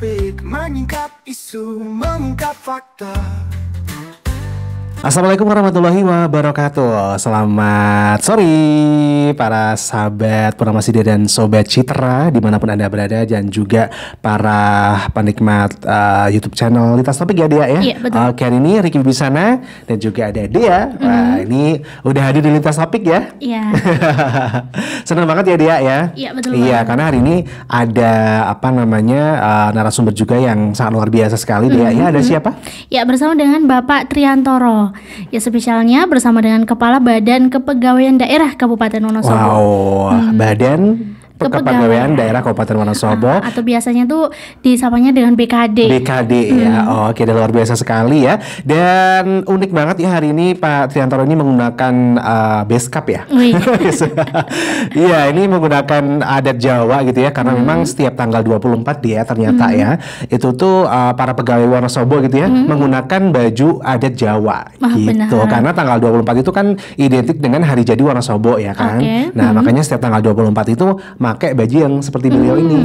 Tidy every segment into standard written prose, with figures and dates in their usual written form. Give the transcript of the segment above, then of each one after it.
topik, menyingkap isu, mengungkap fakta. Assalamualaikum warahmatullahi wabarakatuh. Selamat sore para sahabat Purnama Sidia dan Sobat Citra dimanapun Anda berada, dan juga para penikmat YouTube channel Lintas Topik ya Dea ya. Iya betul. Oke, hari ini Ricky Bisana dan juga ada Dea. Wah, ini udah hadir di Lintas Topik ya. Iya. Senang banget ya Dea ya. Iya betul. Iya, karena hari ini ada narasumber juga yang sangat luar biasa sekali Dea. Ya, ada siapa? Ya, bersama dengan Bapak Triantoro. Ya, spesialnya bersama dengan Kepala Badan Kepegawaian Daerah Kabupaten Wonosobo. Wow, Badan Kepegawaian Daerah Kabupaten Wonosobo. Atau biasanya tuh disapanya dengan BKD. BKD ya. Oke, luar biasa sekali ya. Dan unik banget ya hari ini Pak Triantoro ini menggunakan beskap ya. Iya, ini menggunakan adat Jawa gitu ya, karena memang setiap tanggal 24 dia ternyata ya, itu tuh para pegawai Wonosobo gitu ya menggunakan baju adat Jawa gitu. Benar. Karena tanggal 24 itu kan identik dengan hari jadi Wonosobo ya kan. Nah, makanya setiap tanggal 24 itu pakai baju yang seperti beliau ini.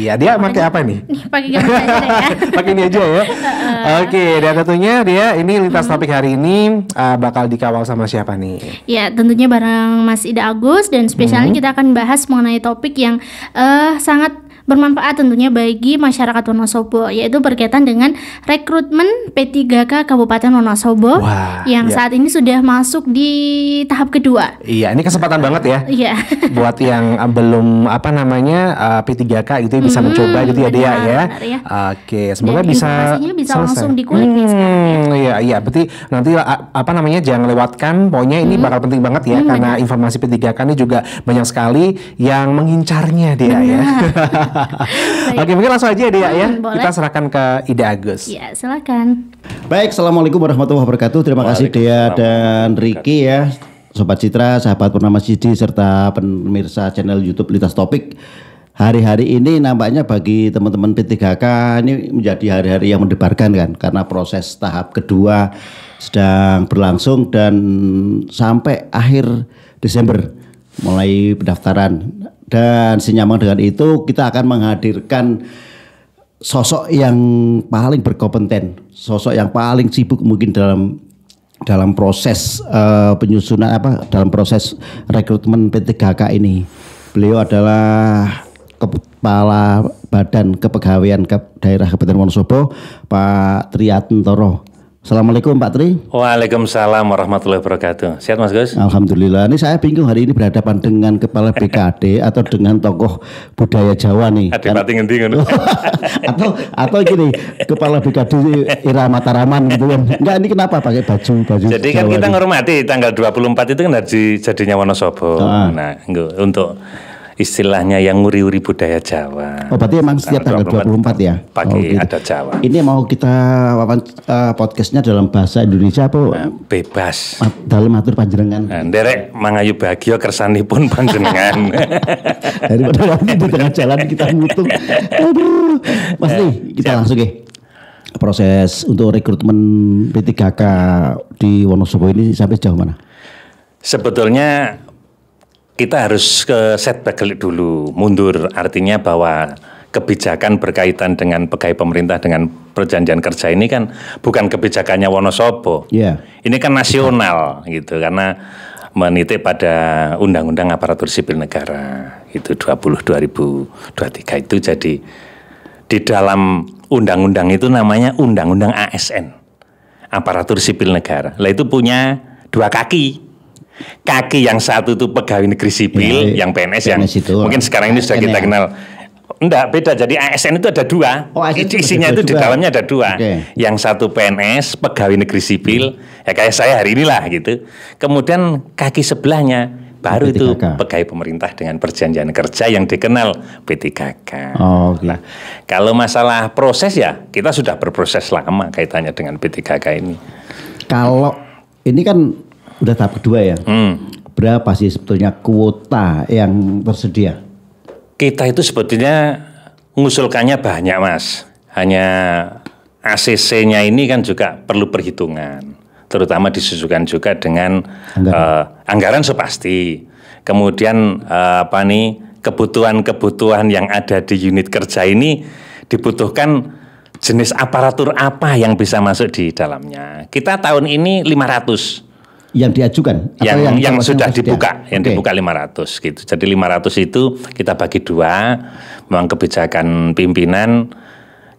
Iya, dia pakai apa nih? Pakai gambar aja deh ya. Pakai ini aja ya. Oke, dan tentunya dia ini Lintas Topik hari ini bakal dikawal sama siapa nih? Ya, tentunya bareng Mas Ida Agus, dan spesialnya kita akan bahas mengenai topik yang sangat bermanfaat tentunya bagi masyarakat Wonosobo, yaitu berkaitan dengan rekrutmen P3K Kabupaten Wonosobo. Wah, yang saat ini sudah masuk di tahap kedua. Iya, ini kesempatan banget ya. Iya. Buat yang belum P3K gitu bisa mencoba gitu ya Dea ya. Ya. Oke, semoga Dan bisa informasinya bisa selesai. langsung dikulik nih sekarang ya. Iya, berarti nanti jangan lewatkan. Pokoknya ini bakal penting banget ya, karena informasi P3K ini juga banyak sekali yang mengincarnya Dea ya. Oke, mungkin langsung aja Dea ya. Boleh. Kita serahkan ke Ida Agus. Ya, silakan. Baik, assalamualaikum warahmatullahi wabarakatuh. Terima kasih Dea dan Ricky ya, Sobat Citra, sahabat Purnama Sidi, serta pemirsa channel YouTube Lintas Topik. Hari-hari ini nampaknya bagi teman-teman P3K ini menjadi hari-hari yang mendebarkan kan, karena proses tahap kedua sedang berlangsung dan sampai akhir Desember mulai pendaftaran. Dan senyambung dengan itu kita akan menghadirkan sosok yang paling berkompeten, sosok yang paling sibuk mungkin dalam proses penyusunan dalam proses rekrutmen P3K ini. Beliau adalah Kepala Badan Kepegawaian Daerah Kabupaten Wonosobo, Pak Triantoro. Assalamualaikum Pak Tri. Waalaikumsalam warahmatullahi wabarakatuh. Sehat Mas Gus? Alhamdulillah. Ini saya bingung hari ini berhadapan dengan Kepala BKD atau dengan tokoh budaya Jawa nih. atau gini, Kepala BKD Ira Mataraman gitu kan. Enggak, ini kenapa pakai baju Jadi kan Jawa kita nih? menghormati tanggal 24 itu kan hari jadinya Wonosobo. Nah, untuk istilahnya yang nguri-uri budaya Jawa. Oh, berarti emang setiap tanggal 24 ya? Pakai gitu. adat Jawa. Ini mau kita podcastnya dalam bahasa Indonesia apa? Bebas. Dalam atur panjenengan. Nah, nderek mangayu bahagia kersanipun panjenengan. Daripada nanti di tengah jalan kita mutung. Aduh. Mas nih, kita langsung ya. Proses untuk rekrutmen P3K di Wonosobo ini sampai sejauh mana? Sebetulnya kita harus ke setback dulu, mundur, artinya bahwa kebijakan berkaitan dengan pegawai pemerintah dengan perjanjian kerja ini kan bukan kebijakannya Wonosobo. Yeah. Ini kan nasional gitu, karena menitik pada Undang-Undang Aparatur Sipil Negara itu 2023 itu. Jadi di dalam undang-undang itu namanya Undang-Undang ASN, Aparatur Sipil Negara. Lah itu punya dua kaki. Kaki yang satu itu pegawai negeri sipil, yang PNS yang itu, mungkin sekarang ini sudah kita kenal. Enggak, beda. Jadi ASN itu ada dua. Oh, isinya itu di dalamnya ada dua. Yang satu PNS, pegawai negeri sipil, ya kayak saya hari inilah gitu. Kemudian kaki sebelahnya baru P3K. Itu pegawai pemerintah dengan perjanjian kerja yang dikenal P3K. Oh, okay. Nah, kalau masalah proses ya kita sudah berproses lama kaitannya dengan P3K ini. Kalau ini kan udah tahap kedua ya. Berapa sih sebetulnya kuota yang tersedia? Kita itu sebetulnya mengusulkannya banyak Mas. Hanya ACC-nya ini kan juga perlu perhitungan. Terutama disusukan juga dengan anggaran pasti. Kemudian kebutuhan-kebutuhan yang ada di unit kerja ini dibutuhkan jenis aparatur apa yang bisa masuk di dalamnya. Kita tahun ini 500 yang diajukan atau yang sudah tersedia? dibuka, yang dibuka 500 gitu. Jadi 500 itu kita bagi dua. Memang kebijakan pimpinan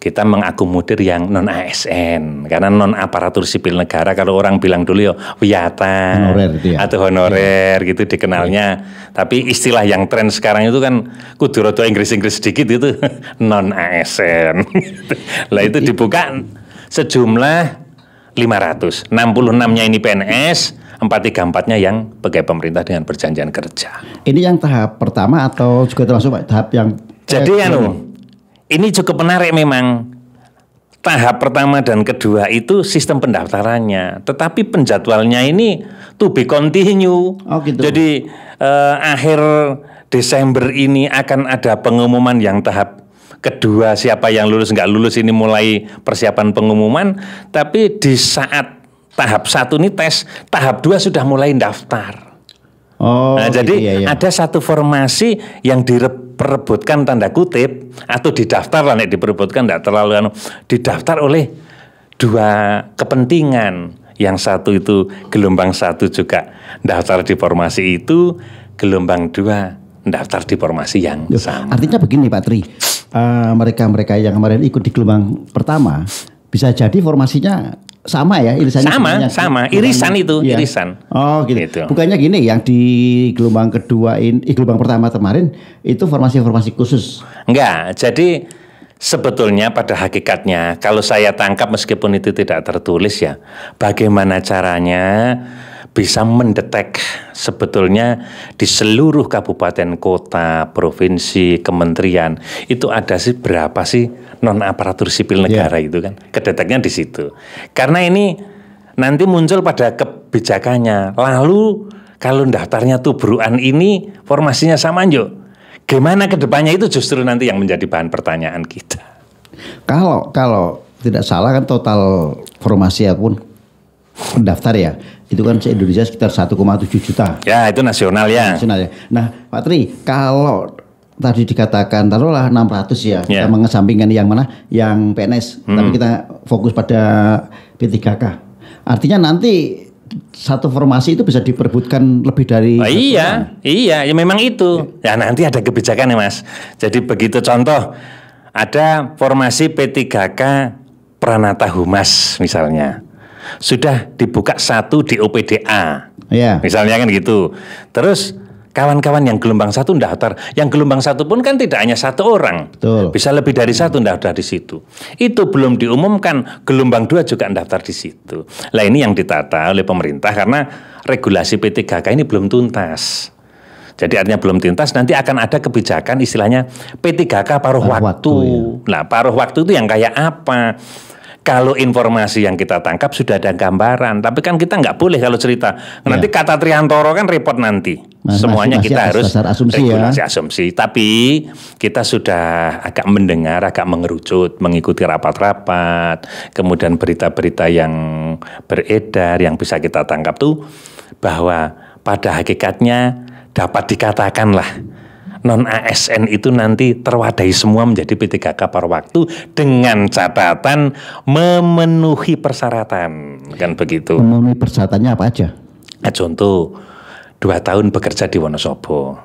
kita mengakomodir yang non ASN karena non aparatur sipil negara. Kalau orang bilang dulu ya wiyata honorer gitu ya. atau honorer gitu dikenalnya. Tapi istilah yang tren sekarang itu kan kudu rada Inggris-Inggris sedikit itu non ASN. Lah itu dibuka sejumlah 500. 66-nya ini PNS, 434-nya yang pegawai pemerintah dengan perjanjian kerja. Ini yang tahap pertama atau juga termasuk Pak, tahap yang Jadi ini cukup menarik memang. Tahap pertama dan kedua itu sistem pendaftarannya, tetapi penjadwalnya ini to be continue. Oh, gitu. Jadi akhir Desember ini akan ada pengumuman yang tahap kedua, siapa yang lulus nggak lulus ini mulai persiapan pengumuman. Tapi di saat tahap 1 ini tes, tahap 2 sudah mulai daftar. Oh, Nah, gitu, jadi iya. ada satu formasi yang diperebutkan tanda kutip atau didaftar lah, diperebutkan tidak terlalu didaftar oleh dua kepentingan. Yang satu itu gelombang 1 juga daftar di formasi itu, gelombang 2 daftar di formasi yang sama. Artinya begini Pak Tri, mereka-mereka yang kemarin ikut di gelombang pertama bisa jadi formasinya sama ya, irisannya Sama, irisan itu, iya. irisan. Oh gitu. Gitu. Bukannya gini, yang di gelombang kedua ini, gelombang pertama kemarin itu formasi-formasi khusus. Enggak, jadi sebetulnya pada hakikatnya kalau saya tangkap meskipun itu tidak tertulis ya, bagaimana caranya bisa mendetek sebetulnya di seluruh kabupaten kota, provinsi, kementerian itu ada sih berapa sih non aparatur sipil negara itu kan. Kedeteknya di situ. Karena ini nanti muncul pada kebijakannya. Lalu kalau daftarnya tubruan ini formasinya sama yuk. Gimana kedepannya itu justru nanti yang menjadi bahan pertanyaan kita. Kalau tidak salah kan total formasi ataupun pendaftar ya, itu kan se-Indonesia sekitar 1,7 juta. Ya itu nasional ya. Nasional ya. Nah Pak Tri, kalau tadi dikatakan taruhlah 600 ya, kita mengesampingkan yang mana? Yang PNS, tapi kita fokus pada P3K. Artinya nanti satu formasi itu bisa diperebutkan lebih dari iya, ya memang itu. Ya nanti ada kebijakan ya Mas. Jadi begitu contoh ada formasi P3K Pranata Humas misalnya. Sudah dibuka 1 di OPDA. Ya. Misalnya kan gitu. Terus kawan-kawan yang gelombang 1 daftar. Yang gelombang 1 pun kan tidak hanya 1 orang. Betul. Bisa lebih dari 1 daftar di situ. Itu belum diumumkan, gelombang 2 juga daftar di situ. Lah ini yang ditata oleh pemerintah karena regulasi P3K ini belum tuntas. Jadi artinya belum tuntas, nanti akan ada kebijakan istilahnya P3K paruh waktu. Nah, paruh waktu itu yang kayak apa? Kalau informasi yang kita tangkap sudah ada gambaran, tapi kan kita nggak boleh kalau cerita. Nanti kata Triantoro kan repot nanti. Semuanya kita harus regulasi asumsi. Tapi kita sudah agak mendengar, agak mengerucut, mengikuti rapat-rapat, kemudian berita-berita yang beredar yang bisa kita tangkap tuh bahwa pada hakikatnya dapat dikatakanlah non ASN itu nanti terwadahi semua menjadi P3K paruh waktu dengan catatan memenuhi persyaratan, kan begitu. Memenuhi persyaratannya apa aja? Nah, contoh 2 tahun bekerja di Wonosobo.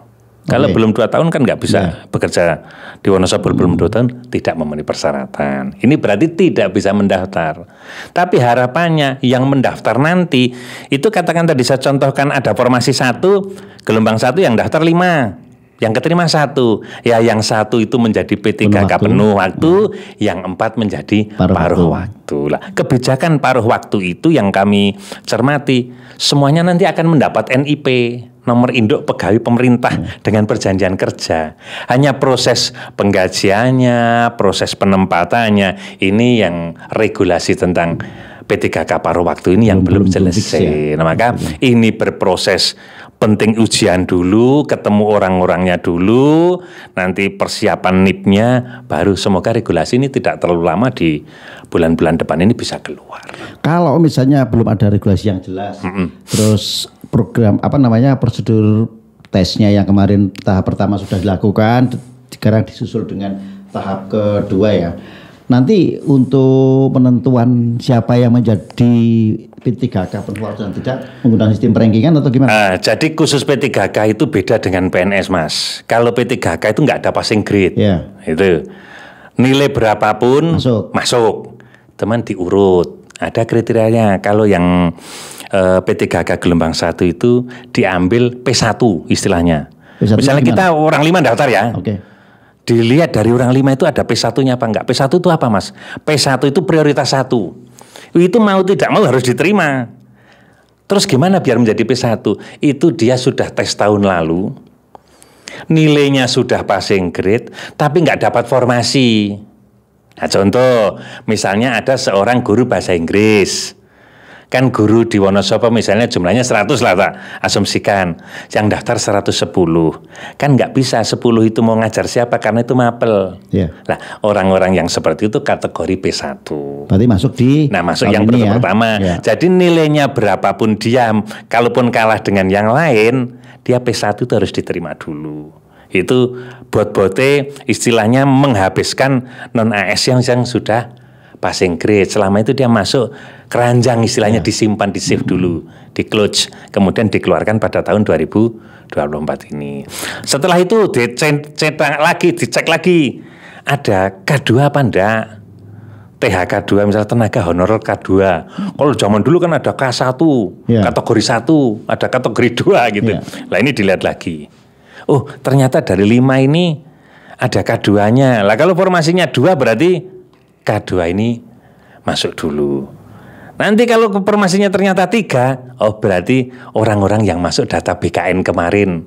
Kalau belum 2 tahun kan nggak bisa bekerja di Wonosobo, belum 2 tahun tidak memenuhi persyaratan. Ini berarti tidak bisa mendaftar. Tapi harapannya yang mendaftar nanti itu katakan tadi saya contohkan ada formasi 1, gelombang 1 yang daftar 5. Yang keterima 1, ya yang 1 itu menjadi P3K penuh waktu, yang 4 menjadi paruh waktu. Lah, kebijakan paruh waktu itu yang kami cermati, semuanya nanti akan mendapat NIP, nomor induk pegawai pemerintah dengan perjanjian kerja. Hanya proses penggajiannya, proses penempatannya, ini yang regulasi tentang P3K paruh waktu ini yang belum selesai. Nah, maka ini berproses. Penting ujian dulu, ketemu orang-orangnya dulu, nanti persiapan NIP-nya, baru semoga regulasi ini tidak terlalu lama di bulan-bulan depan ini bisa keluar. Kalau misalnya belum ada regulasi yang jelas, terus program prosedur tesnya yang kemarin tahap pertama sudah dilakukan, sekarang disusul dengan tahap kedua ya. Nanti untuk penentuan siapa yang menjadi P3K pengeluar dan tidak menggunakan sistem rankingan atau gimana? Jadi khusus P3K itu beda dengan PNS Mas. Kalau P3K itu nggak ada passing grade. Ya. Itu nilai berapapun masuk. Teman diurut. Ada kriterianya. Kalau yang P3K gelombang 1 itu diambil P1 istilahnya. P1 misalnya kita orang 5 daftar ya. Oke. Dilihat dari orang 5 itu ada P1-nya apa enggak. P1 itu apa Mas? P1 itu prioritas 1. Itu mau tidak mau harus diterima. Terus gimana biar menjadi P1? Itu dia sudah tes tahun lalu, nilainya sudah passing grade, tapi nggak dapat formasi. Nah, contoh, misalnya ada seorang guru bahasa Inggris. Kan guru di Wonosobo misalnya jumlahnya 100 lah tak asumsikan, yang daftar 110 kan nggak bisa 10 itu mau ngajar siapa karena itu mapel. Lah orang-orang yang seperti itu kategori P1 berarti masuk di masuk yang pertama jadi nilainya berapapun dia kalaupun kalah dengan yang lain dia P1 itu harus diterima dulu. Itu bot-bote istilahnya menghabiskan non AS yang sudah passing grade. Selama itu dia masuk keranjang istilahnya disimpan, di save dulu, di close, kemudian dikeluarkan pada tahun 2024 ini. Setelah itu dicetak lagi, dicek lagi ada K2 apa enggak, THK 2 misalnya tenaga honorer K2. Kalau zaman dulu kan ada K1, kategori 1, ada kategori 2 gitu. Lah ini dilihat lagi. Oh ternyata dari 5 ini ada K2-nya. Lah kalau formasinya 2 berarti K2 ini masuk dulu. Nanti kalau formasinya ternyata 3, oh berarti orang-orang yang masuk data BKN kemarin.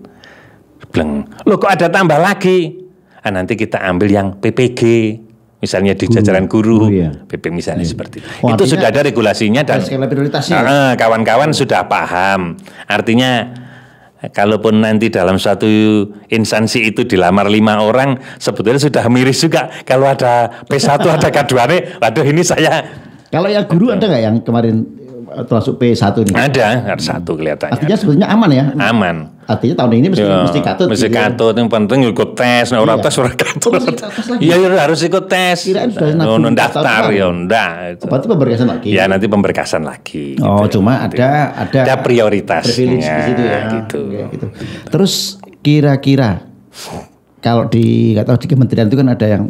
Bleng. Loh kok ada tambah lagi? Nanti kita ambil yang PPG. Misalnya di jajaran guru, PP misalnya seperti itu. Itu sudah ada regulasinya dan kawan-kawan sudah paham. Artinya kalaupun nanti dalam suatu instansi itu dilamar 5 orang, sebetulnya sudah miris juga. Kalau ada P1 ada K2, waduh ini saya. Kalau yang guru ada nggak yang kemarin termasuk P1 ini? Ada 1 kelihatannya. Artinya sebetulnya aman ya? Aman. Artinya tahun ini mesti katut. Mesti katut, yang penting ikut tes. Nah orang tes orang katut. Iya harus ikut tes. Daftar ya enggak. Berarti pemberkasan lagi. Ya nanti pemberkasan lagi. Oh gitu. Cuma ada prioritasnya. Di situ ya. Gitu. Terus kira-kira kalau di kementerian itu kan ada yang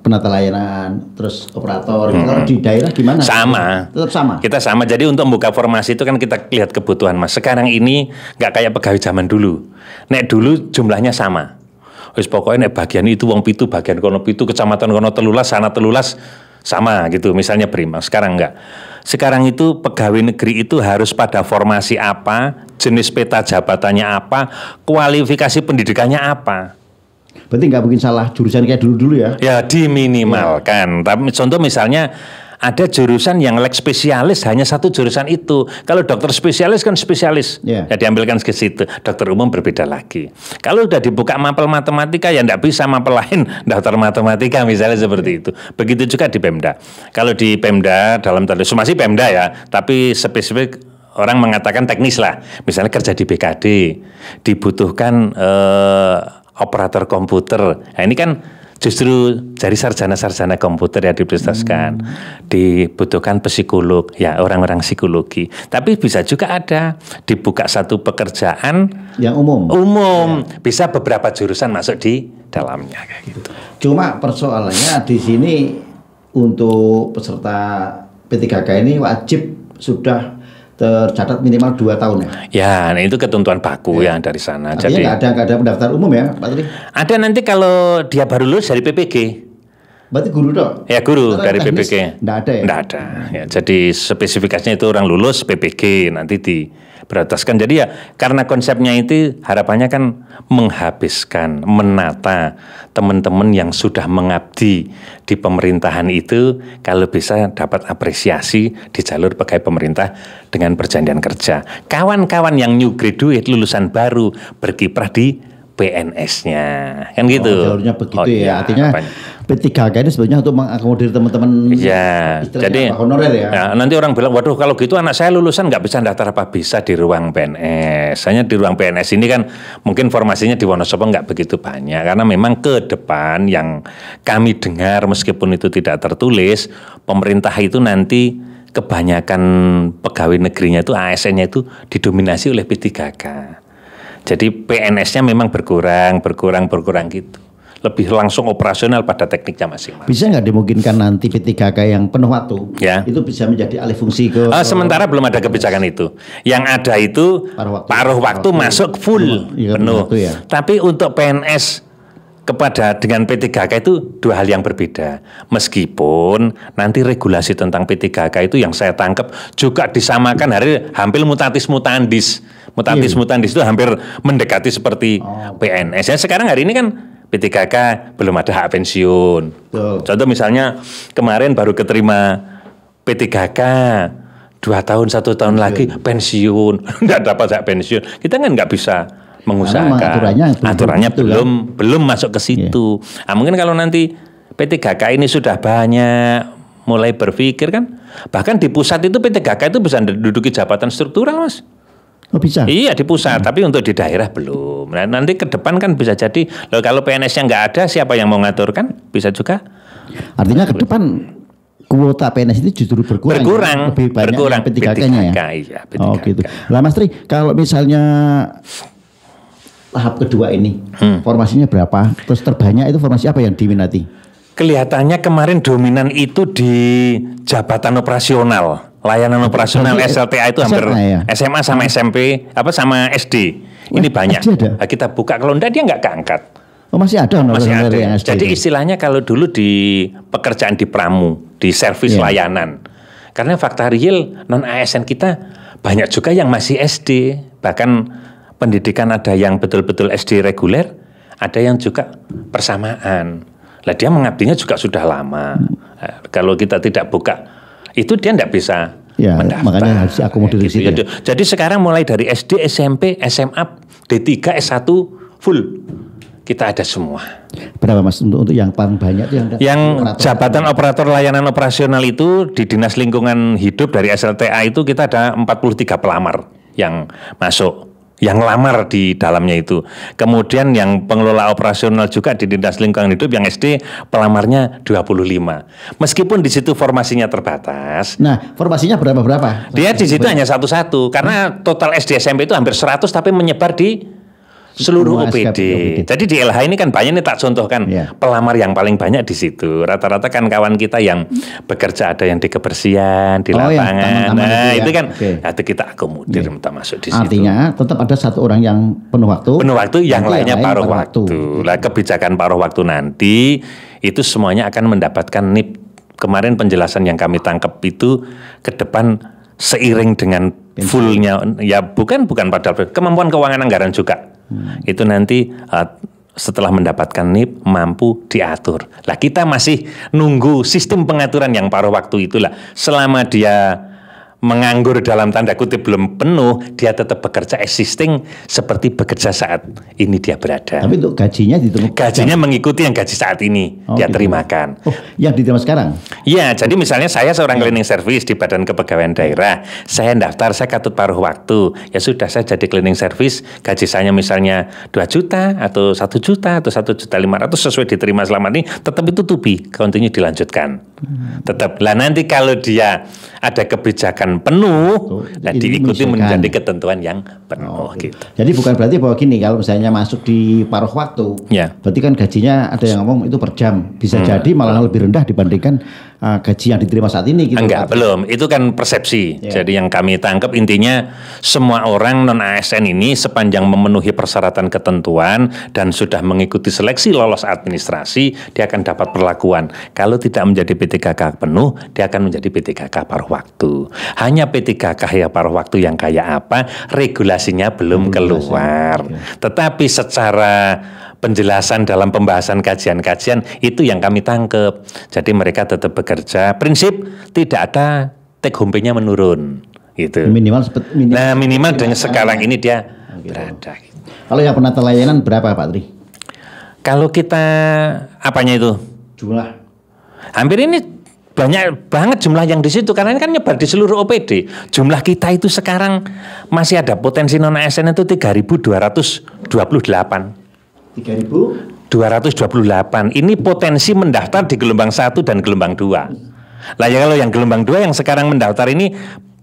penata layanan, terus operator. Kalau di daerah gimana? Sama. Tetap sama. Kita sama. Jadi untuk membuka formasi itu kan kita lihat kebutuhan Mas. Sekarang ini nggak kayak pegawai zaman dulu. Nek dulu jumlahnya sama. Wis pokoknya nek bagian itu wong pitu, bagian kono pitu, kecamatan kono telulas, sana telulas sama gitu. Misalnya Prima. Sekarang enggak. Sekarang itu pegawai negeri itu harus pada formasi apa, jenis peta jabatannya apa, kualifikasi pendidikannya apa. Berarti nggak mungkin salah jurusan kayak dulu-dulu ya? Ya diminimalkan. Tapi contoh misalnya ada jurusan yang leg spesialis hanya 1 jurusan itu. Kalau dokter spesialis kan spesialis, ya diambilkan ke situ. Dokter umum berbeda lagi. Kalau udah dibuka mapel matematika ya nggak bisa mapel lain daftar matematika misalnya seperti itu. Begitu juga di Pemda. Kalau di Pemda dalam tanda masih Pemda ya, tapi spesifik orang mengatakan teknis lah. Misalnya kerja di BKD dibutuhkan operator komputer. Nah ini kan justru dari sarjana-sarjana komputer yang diprioritaskan. Dibutuhkan psikolog, ya orang-orang psikologi. Tapi bisa juga ada dibuka satu pekerjaan yang umum. Ya. Bisa beberapa jurusan masuk di dalamnya kayak gitu. Cuma persoalannya di sini untuk peserta P3K ini wajib sudah tercatat minimal 2 tahun ya? Ya, nah itu ketentuan baku ya dari sana. Artinya jadi nggak ada pendaftar umum ya, Pak Tri? Ada nanti kalau dia baru lulus dari PPG. Berarti guru dong? Ya guru dari PPG. Nggak ada ya? Nggak ada. Ya, jadi spesifikasinya itu orang lulus PPG nanti diprioritaskan. Jadi ya karena konsepnya itu harapannya kan menghabiskan, menata teman-teman yang sudah mengabdi di pemerintahan itu kalau bisa dapat apresiasi di jalur pegawai pemerintah dengan perjanjian kerja. Kawan-kawan yang new graduate lulusan baru berkiprah di PNS-nya, kan gitu. Jalurnya begitu ya. Artinya apanya? P3K ini sebenarnya untuk mengakomodir teman-teman. Ya, jadi honorer ya. Ya, nanti orang bilang, waduh kalau gitu anak saya lulusan nggak bisa daftar apa bisa di ruang PNS. Hanya di ruang PNS ini kan mungkin formasinya di Wonosobo nggak begitu banyak karena memang ke depan yang kami dengar meskipun itu tidak tertulis, pemerintah itu nanti kebanyakan pegawai negerinya itu ASN-nya itu didominasi oleh P3K. Jadi PNS-nya memang berkurang gitu. Lebih langsung operasional pada tekniknya masing-masing. Bisa nggak dimungkinkan nanti P3K yang penuh waktu, ya, itu bisa menjadi alih fungsi ke? Sementara belum ada kebijakan itu. Yang ada itu paruh waktu masuk full penuh. Ya. Tapi untuk PNS dengan P3K itu dua hal yang berbeda. Meskipun nanti regulasi tentang P3K itu yang saya tangkap juga disamakan hampir mutatis mutandis. Mutatis mutandis itu hampir mendekati seperti PNS. Ya, sekarang hari ini kan P3K belum ada hak pensiun. Contoh misalnya kemarin baru keterima P3K 2 tahun 1 tahun lagi pensiun, nggak dapat hak pensiun. Kita kan nggak bisa mengusahakan. Aturannya belum masuk ke situ. Nah, mungkin kalau nanti P3K ini sudah banyak mulai berpikir kan, bahkan di pusat itu P3K itu bisa menduduki jabatan struktural, Mas. Oh bisa? Iya di pusat, tapi untuk di daerah belum. Nah, nanti ke depan kan bisa jadi, kalau PNS-nya nggak ada, siapa yang mau ngatur kan? Bisa juga. Artinya ke depan kuota PNS itu justru berkurang. Lebih banyak P3K-nya ya? Iya, P3K. Oh gitu. Lah Mas Tri, kalau misalnya tahap kedua ini, formasinya berapa? Terus terbanyak itu formasi apa yang diminati? Kelihatannya kemarin dominan itu di jabatan operasional. Layanan operasional SLTA itu hampir SMA sama SMP sama SD. Ini banyak. Nah, kita buka, kalau enggak dia nggak keangkat. Oh masih ada. Masih ada. Jadi istilahnya kalau dulu di pekerjaan di pramu, di servis layanan. Karena fakta real non ASN kita banyak juga yang masih SD. Bahkan pendidikan ada yang betul-betul SD reguler, ada yang juga persamaan. Lah dia mengabdinya juga sudah lama. Nah, kalau kita tidak buka itu dia tidak bisa mendaftar. Makanya harus diakomodir di situ. Jadi sekarang mulai dari SD, SMP, SMA, D3, S1 full kita ada semua. Berapa Mas untuk yang paling banyak itu yang jabatan operator layanan operasional itu di Dinas Lingkungan Hidup dari SLTA itu kita ada 43 pelamar yang masuk. Yang lamar di dalamnya itu. Kemudian yang pengelola operasional juga di Dinas Lingkungan Hidup yang SD pelamarnya 25. Meskipun di situ formasinya terbatas. Nah, formasinya berapa? Dia di situ hanya satu-satu karena total SD SMP itu hampir 100 tapi menyebar di seluruh OPD. Jadi di LH ini kan banyak nih, tak contohkan pelamar yang paling banyak di situ. Rata-rata kan kawan kita yang bekerja ada yang di kebersihan, di lapangan. Nah, itu kan itu kita akomodir minta masuk di situ. Artinya tetap ada satu orang yang penuh waktu. Penuh waktu, yang lainnya paruh waktu. Lah kebijakan paruh waktu nanti itu semuanya akan mendapatkan NIP. Kemarin penjelasan yang kami tangkap itu ke depan seiring dengan fullnya, ya bukan padahal kemampuan keuangan anggaran juga. Itu nanti setelah mendapatkan NIP mampu diatur. Lah kita masih nunggu sistem pengaturan yang paruh waktu itulah. Selama dia menganggur dalam tanda kutip belum penuh, dia tetap bekerja existing seperti bekerja saat ini dia berada. Tapi untuk gajinya ditemukan? Gajinya mengikuti yang gaji saat ini dia terimakan. Oh, yang diterima sekarang? Iya, jadi misalnya saya seorang cleaning service di Badan Kepegawaian Daerah, saya daftar, saya katut paruh waktu, ya sudah saya jadi cleaning service, gaji saya misalnya 2 juta atau 1 juta atau 1.500.000 sesuai diterima selama ini, tetap itu to be, continue dilanjutkan. Tetap. Lah nanti kalau dia ada kebijakan penuh, nah diikuti menjadi ketentuan yang penuh gitu. Jadi bukan berarti bahwa gini, kalau misalnya masuk di paruh waktu, berarti kan gajinya ada yang ngomong itu per jam, bisa jadi malah lebih rendah dibandingkan gaji yang diterima saat ini. Gitu. Enggak, belum. Itu kan persepsi. Jadi yang kami tangkap intinya semua orang non ASN ini sepanjang memenuhi persyaratan ketentuan dan sudah mengikuti seleksi lolos administrasi, dia akan dapat perlakuan. Kalau tidak menjadi P3K penuh, dia akan menjadi P3K paruh waktu. Hanya P3K ya paruh waktu yang kayak apa, regulasinya belum keluar. Tetapi secara penjelasan dalam pembahasan kajian-kajian itu yang kami tangkep. Jadi mereka tetap bekerja. Prinsip tidak ada take home pay-nya menurun. Gitu. Minimal minimal dengan sekarang ini dia berada. Gitu. Kalau yang penata layanan berapa Pak Tri? Kalau kita apanya itu? Jumlah. Hampir ini banyak banget jumlah yang di situ karena ini kan nyebar di seluruh OPD. Jumlah kita itu sekarang masih ada potensi non ASN itu 3.228. 3.228. Ini potensi mendaftar di gelombang 1 dan gelombang 2. Lah ya kalau yang gelombang 2 yang sekarang mendaftar ini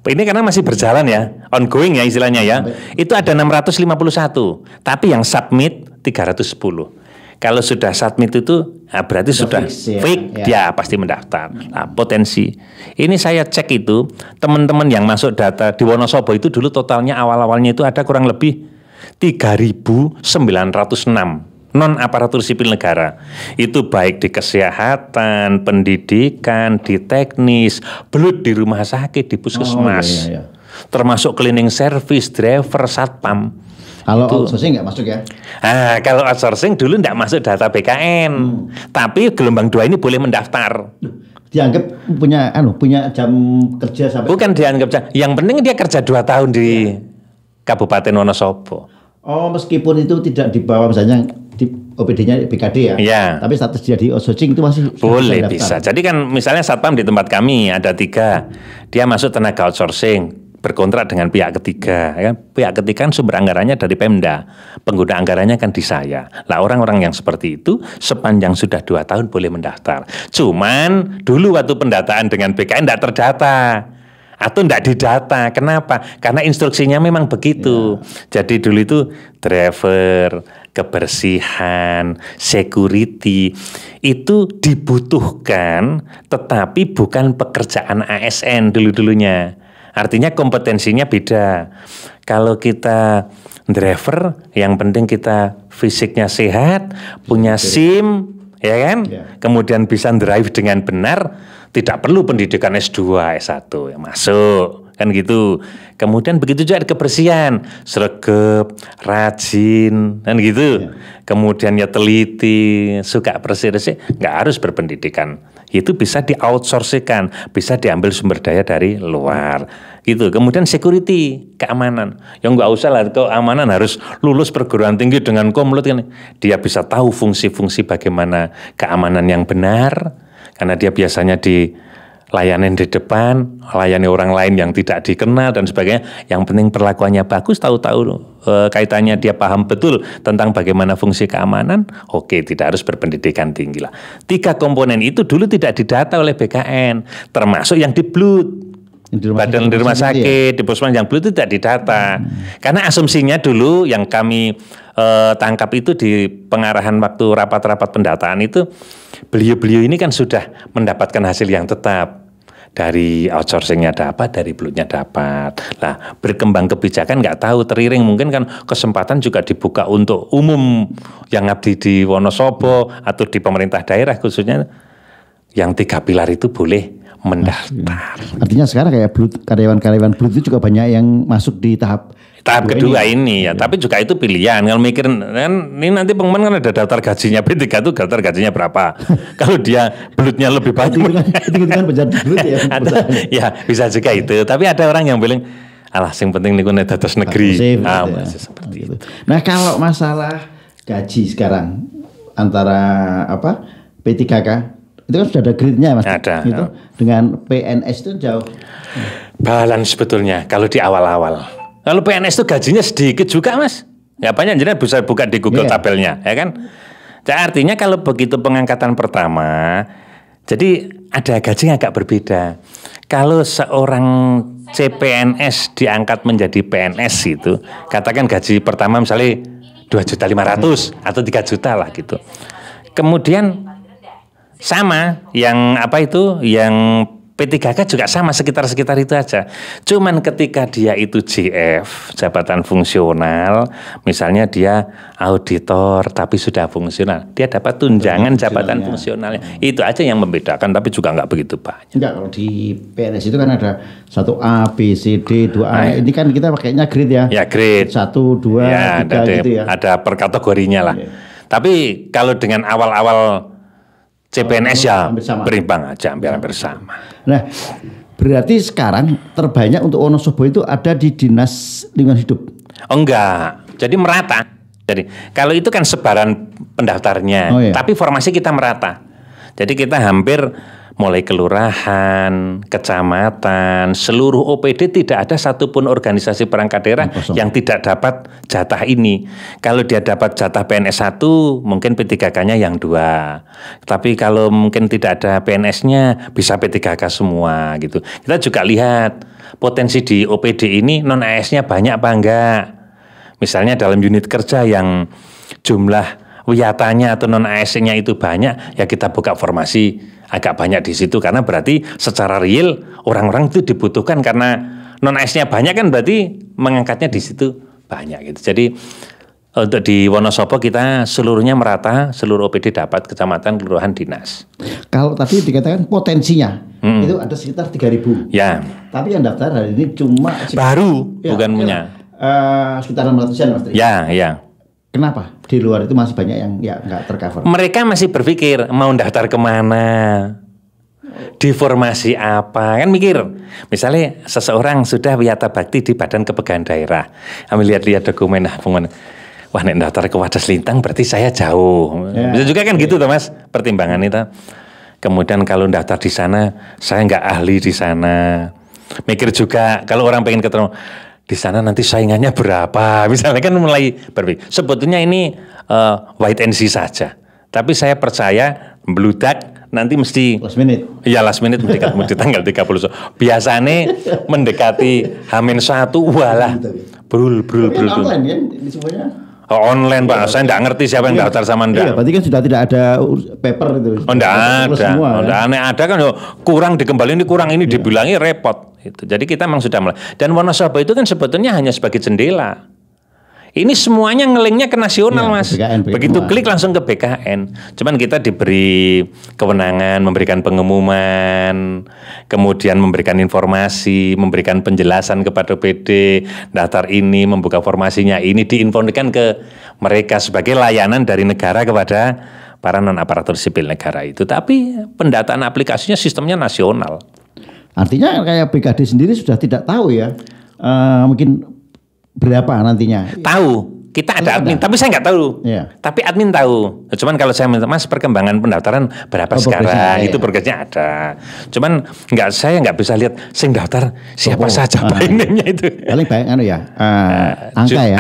karena masih berjalan ya, ongoing ya istilahnya ya. Itu ada 651, tapi yang submit 310. Kalau sudah submit itu berarti sudah fix dia pasti mendaftar. Nah, potensi. Ini saya cek itu teman-teman yang masuk data di Wonosobo itu dulu totalnya awal-awalnya itu ada kurang lebih 3.906 non aparatur sipil negara. Itu baik di kesehatan, pendidikan, di teknis, belut di rumah sakit, di puskesmas. Termasuk cleaning service, driver, satpam. Kalau outsourcing nggak masuk ya? Kalau outsourcing dulu nggak masuk data BKN, tapi gelombang 2 ini boleh mendaftar. Dianggap punya jam kerja sampai? Bukan dianggap jam, yang penting dia kerja 2 tahun di Kabupaten Wonosobo. Oh, meskipun itu tidak di bawah misalnya di OPD-nya BKD ya, tapi status dia di outsourcing itu masih boleh bisa. Jadi kan misalnya satpam di tempat kami ada 3, dia masuk tenaga outsourcing. Berkontrak dengan pihak ketiga, ya. Pihak ketiga kan sumber anggarannya dari Pemda, pengguna anggarannya kan di saya. Lah orang-orang yang seperti itu sepanjang sudah 2 tahun boleh mendaftar. Cuman dulu waktu pendataan dengan BKN tidak terdata atau tidak didata. Kenapa? Karena instruksinya memang begitu. Jadi dulu itu driver, kebersihan, security itu dibutuhkan, tetapi bukan pekerjaan ASN dulu-dulunya. Artinya kompetensinya beda. Kalau kita driver, yang penting kita fisiknya sehat, punya SIM, ya kan? Kemudian bisa drive dengan benar, tidak perlu pendidikan S2, S1 yang masuk, kan gitu. Kemudian begitu juga kebersihan, sregep, rajin, kan gitu. Kemudian ya teliti, suka bersih-bersih, nggak harus berpendidikan. Itu bisa di-outsourcingkan, bisa diambil sumber daya dari luar. Gitu. Kemudian security, keamanan. Yang nggak usah lah, keamanan harus lulus perguruan tinggi dengan komlut kan. Dia bisa tahu fungsi-fungsi bagaimana keamanan yang benar, karena dia biasanya dilayani di depan, layani orang lain yang tidak dikenal dan sebagainya. Yang penting perlakuannya bagus, tahu-tahu kaitannya dia paham betul tentang bagaimana fungsi keamanan. Oke, tidak harus berpendidikan tinggi lah. 3 komponen itu dulu tidak didata oleh BKN, termasuk yang di BLUT. Badan di rumah sakit, di puskesmas yang belum itu tidak didata. Karena asumsinya dulu yang kami tangkap itu di pengarahan waktu rapat-rapat pendataan itu, beliau-beliau ini kan sudah mendapatkan hasil yang tetap. Dari outsourcingnya dapat, dari belutnya dapat. Lah berkembang kebijakan nggak tahu, teriring mungkin kan kesempatan juga dibuka untuk umum yang ngabdi di Wonosobo atau di pemerintah daerah khususnya yang 3 pilar itu boleh mendaftar. Artinya sekarang kayak karyawan-karyawan BLUT itu juga banyak yang masuk di tahap kedua ini ya. Tapi juga itu pilihan. Kalau mikirin kan ini nanti pengumuman kan ada daftar gajinya, P3 itu daftar gajinya berapa. Kalau dia BLUT-nya lebih bagus, itu kan penjadi BLUT ya. Ya bisa juga itu. Tapi ada orang yang bilang, alah yang penting niku dados negeri. Masih seperti itu. Nah, kalau masalah gaji sekarang antara P3K itu kan sudah ada gridnya Mas. Ada. Gitu. Dengan PNS itu jauh. Balance sebetulnya kalau di awal-awal. Kalau PNS itu gajinya sedikit juga Mas. Ya banyak, jadi bisa buka di Google tabelnya, ya kan? Jadi artinya kalau begitu pengangkatan pertama, jadi ada gaji yang agak berbeda. Kalau seorang CPNS diangkat menjadi PNS itu, katakan gaji pertama misalnya 2.500.000 atau 3 juta lah gitu. Kemudian sama yang yang P3K juga sama sekitar itu aja. Cuman ketika dia itu JF, jabatan fungsional, misalnya dia auditor tapi sudah fungsional, dia dapat tunjangan jabatan fungsionalnya. Itu aja yang membedakan, tapi juga nggak begitu banyak. Enggak, kalau di PNS itu kan ada 1A, B, C, D, 2A. Ini kan kita pakainya grade ya. Ya grade. 1, 2, 3 gitu ya. Ada per kategorinya lah. Tapi kalau dengan awal-awal CPNS ya berimbang aja, hampir sama. Nah, berarti sekarang terbanyak untuk Wonosobo itu ada di Dinas Lingkungan Hidup? Oh enggak, jadi merata. Jadi kalau itu kan sebaran pendaftarnya, Oh, iya. tapi formasi kita merata. Jadi kita hampir mulai kelurahan, kecamatan, seluruh OPD tidak ada satupun organisasi perangkat daerah Kosong. yang tidak dapat jatah ini. Kalau dia dapat jatah PNS 1, mungkin P3K-nya yang 2. Tapi kalau mungkin tidak ada PNS-nya, bisa P3K semua gitu. Kita juga lihat potensi di OPD ini non AS-nya banyak apa enggak. Misalnya dalam unit kerja yang jumlah wiyatanya atau non AS-nya itu banyak, ya kita buka formasi agak banyak di situ, karena berarti secara real orang-orang itu dibutuhkan, karena non AS-nya banyak kan berarti mengangkatnya di situ banyak gitu. Jadi untuk di Wonosobo kita seluruhnya merata, seluruh OPD dapat, kecamatan, kelurahan, dinas. Kalau tadi dikatakan potensinya itu ada sekitar 3.000. Ya, Tapi yang daftar hari ini cuma baru Ya, bukan ya, punya. sekitar 600-an Mas Tri. Ya. Kenapa? Di luar itu masih banyak yang ya nggak tercover. Mereka masih berpikir mau daftar kemana, di formasi apa, kan mikir. Misalnya seseorang sudah wiyata bakti di Badan Kepegawaian Daerah, kami lihat-lihat dokumen, wah nek daftar ke Wadas Lintang berarti saya jauh. Ya. Bisa juga kan gitu toh Mas, pertimbangan itu. Kemudian kalau daftar di sana, saya nggak ahli di sana. Mikir juga kalau orang pengen ketemu di sana nanti saingannya berapa, misalnya kan mulai berpikir. Sebetulnya ini wait and see saja. Tapi saya percaya beludak nanti mesti Last minute. iya last minute mesti ketemu di tanggal 30. Biasanya mendekati H-1 walah. Brul. Tapi kan online kan ini semuanya. Oh, online Pak, saya nggak ngerti siapa yang daftar sama Iya, ndak. berarti kan sudah tidak ada paper itu. Oh, ndak Sudah ada. semua, Oh, kan? ndak aneh ada kan yo, kurang dikembaliin ini kurang ini dibilangi repot. Itu. Jadi kita memang sudah mulai. Dan Wonosobo itu kan sebetulnya hanya sebagai jendela. Ini semuanya ngelingnya ke nasional, Ya, Mas. BKN. Begitu klik langsung ke BKN. Cuman kita diberi kewenangan memberikan pengumuman, kemudian memberikan informasi, memberikan penjelasan kepada PD, daftar ini, membuka formasinya ini, diinfokan ke mereka sebagai layanan dari negara kepada para non aparatur sipil negara itu. Tapi pendataan aplikasinya sistemnya nasional. Artinya kayak BKD sendiri sudah tidak tahu ya. Mungkin berapa nantinya. Tahu, kita ada admin, tapi saya nggak tahu. Iya. Tapi admin tahu. Cuman kalau saya minta, Mas perkembangan pendaftaran berapa sekarang? progresnya, Itu iya. progresnya ada. Cuman saya nggak bisa lihat sing daftar siapa saja namanya itu. Paling banyak angka ya.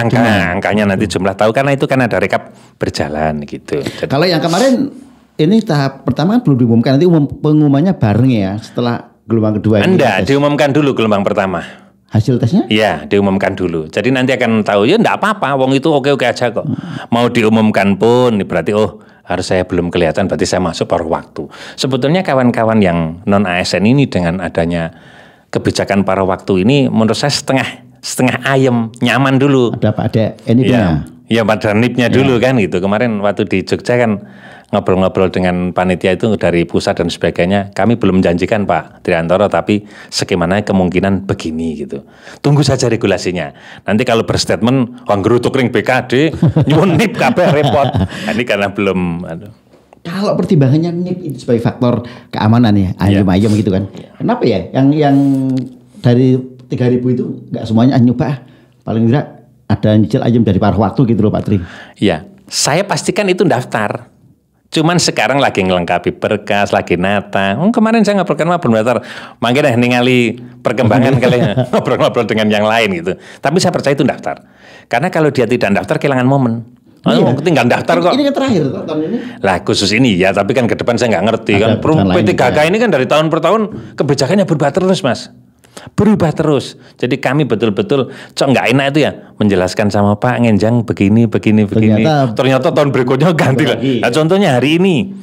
Angkanya nanti jumlah tahu, karena itu kan ada rekap berjalan gitu. Jadi, Kalau yang kemarin ini tahap pertama kan belum diumumkan, nanti pengumumannya bareng ya setelah gelombang kedua ini. enggak, diumumkan dulu gelombang pertama. Hasil tesnya? Iya, diumumkan dulu. Jadi nanti akan tahu, ya enggak apa-apa, wong itu oke-oke aja kok. Mau diumumkan pun berarti harus saya belum kelihatan, berarti saya masuk paruh waktu. Sebetulnya kawan-kawan yang non ASN ini dengan adanya kebijakan paruh waktu ini menurut saya setengah ayem, nyaman dulu. Ada apa? Ada NIP-nya? Ya pada NIP-nya dulu kan gitu. Kemarin waktu di Jogja kan ngobrol-ngobrol dengan panitia itu dari pusat dan sebagainya. Kami belum menjanjikan Pak Triantoro, tapi skemanya kemungkinan begini gitu. Tunggu saja regulasinya. Nanti kalau berstatement, wang gerutuk ring BKD, nyuwun NIP kabeh repot. Nah, ini karena belum. Kalau pertimbangannya NIP itu sebagai faktor keamanan ya, ayem-ayem gitu kan. Kenapa ya? Yang dari 3.000 itu nggak semuanya nyoba. Paling tidak ada nyicil ayem dari paruh waktu gitu loh Pak Tri. Ya, saya pastikan itu daftar. Cuman sekarang lagi ngelengkapi berkas, lagi nata. Kemarin saya ngobrol daftar. Makanya ningali perkembangan kalian ngobrol-ngobrol dengan yang lain gitu. Tapi saya percaya itu daftar. Karena kalau dia tidak daftar kehilangan momen. Tinggal daftar kok. Ini kan terakhir tahun ini. Lah khusus ini ya, tapi kan ke depan saya nggak ngerti Ada kan. perubahan lain P3K juga. ini kan dari tahun per tahun kebijakannya berubah terus Mas. Berubah terus. Jadi kami betul-betul nggak enak itu ya menjelaskan sama Pak Ngenjang begini. Ternyata tahun berikutnya ganti lah. Nah, contohnya hari ini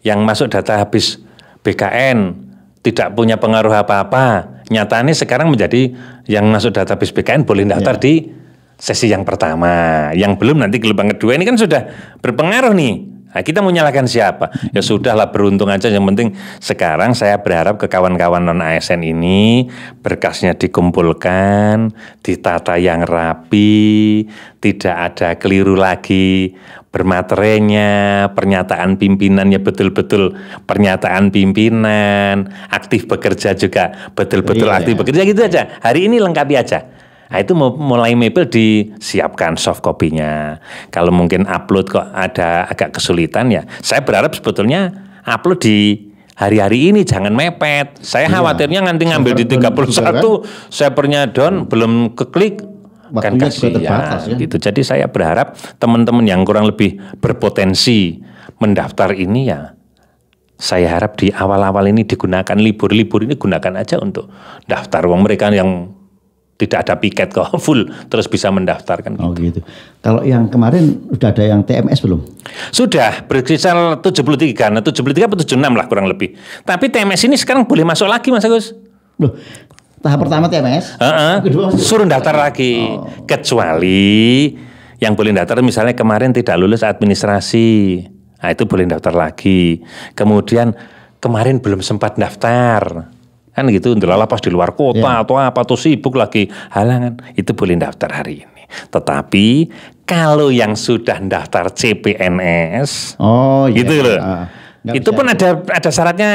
yang masuk data habis BKN tidak punya pengaruh apa-apa. Nyatanya sekarang menjadi yang masuk data habis BKN boleh daftar di sesi yang pertama. Yang belum nanti gelombang kedua ini kan sudah berpengaruh nih. Nah, kita mau nyalakan siapa? Ya sudahlah, beruntung aja. Yang penting sekarang saya berharap ke kawan-kawan non ASN ini berkasnya dikumpulkan, ditata yang rapi, tidak ada keliru lagi bermaterainya, pernyataan pimpinannya betul-betul pernyataan pimpinan, aktif bekerja juga betul-betul aktif bekerja gitu aja. Hari ini lengkapi aja. Nah, itu mulai mebel disiapkan soft copy-nya. Kalau mungkin upload kok ada agak kesulitan ya, saya berharap sebetulnya upload di hari-hari ini jangan mepet. Saya khawatirnya nanti ngambil di 31, servernya down, belum keklik, kan kasihan ya. Gitu. Jadi saya berharap teman-teman yang kurang lebih berpotensi mendaftar ini ya, saya harap di awal-awal ini digunakan libur-libur ini gunakan aja untuk daftar. Wong mereka yang tidak ada piket kok full terus bisa mendaftarkan. Oh gitu. Kalau yang kemarin udah ada yang TMS belum? Sudah berkisar 73, nah 73 atau 76 lah kurang lebih. Tapi TMS ini sekarang boleh masuk lagi Mas Agus. Loh, tahap pertama TMS? Kedua suruh daftar lagi. Kecuali yang boleh daftar misalnya kemarin tidak lulus administrasi. Nah itu boleh daftar lagi. Kemudian kemarin belum sempat daftar. Kan gitu, ndelalah pas di luar kota atau apa atau sibuk lagi halangan, itu boleh daftar hari ini. Tetapi kalau yang sudah daftar CPNS, gitu loh, itu pun ada syaratnya.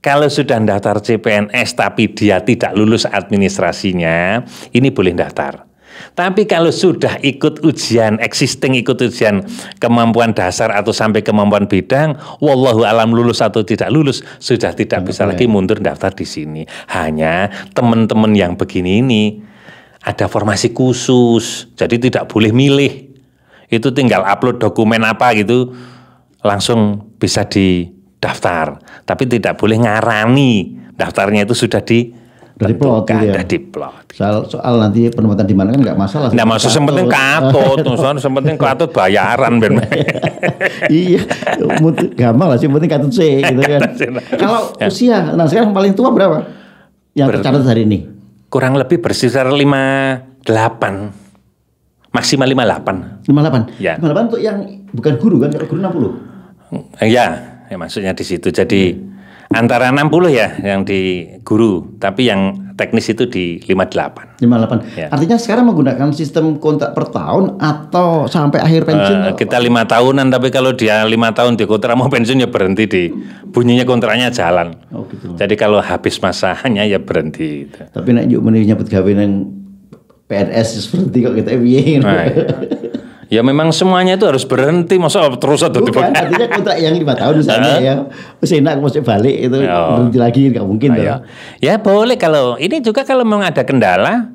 Kalau sudah daftar CPNS tapi dia tidak lulus administrasinya, ini boleh daftar. Tapi kalau sudah ikut ujian ikut ujian kemampuan dasar atau sampai kemampuan bidang, wallahu alam lulus atau tidak lulus, sudah tidak bisa lagi mundur daftar di sini. Hanya teman-teman yang begini ini ada formasi khusus, jadi tidak boleh milih. Itu tinggal upload dokumen apa gitu, langsung bisa didaftar. Tapi tidak boleh ngarani, daftarnya itu sudah diplot gitu ya. Diplot. Soal nanti penempatan di mana kan nggak masalah. Nggak masalah, yang penting katut bayaran ben. Iya, gampang lah sih, penting katut C gitu kan. Kalau usia, nah sekarang paling tua berapa? Yang tercatat hari ini? Kurang lebih bersisar 58. Maksimal 58. 58. Ya. 58 untuk yang bukan guru kan, kalau guru 60. Ya maksudnya di situ. Jadi antara 60 ya yang di guru, tapi yang teknis itu di 58. 58. Ya. Artinya sekarang menggunakan sistem kontrak per tahun atau sampai akhir pensiun? Kita 5 tahunan, tapi kalau dia 5 tahun di kontrak mau pensiun ya berhenti di bunyinya kontraknya jalan. Oh, gitu. Jadi kalau habis masanya ya berhenti. Gitu. Tapi nek yuk menyebut gawe nang PNS berhenti kok kita piye. Ya memang semuanya itu harus berhenti, masa terus ada bukan, artinya kontrak yang 5 tahun misalnya ya, enak masih balik itu berhenti lagi nggak mungkin. Ya boleh kalau ini juga kalau memang ada kendala,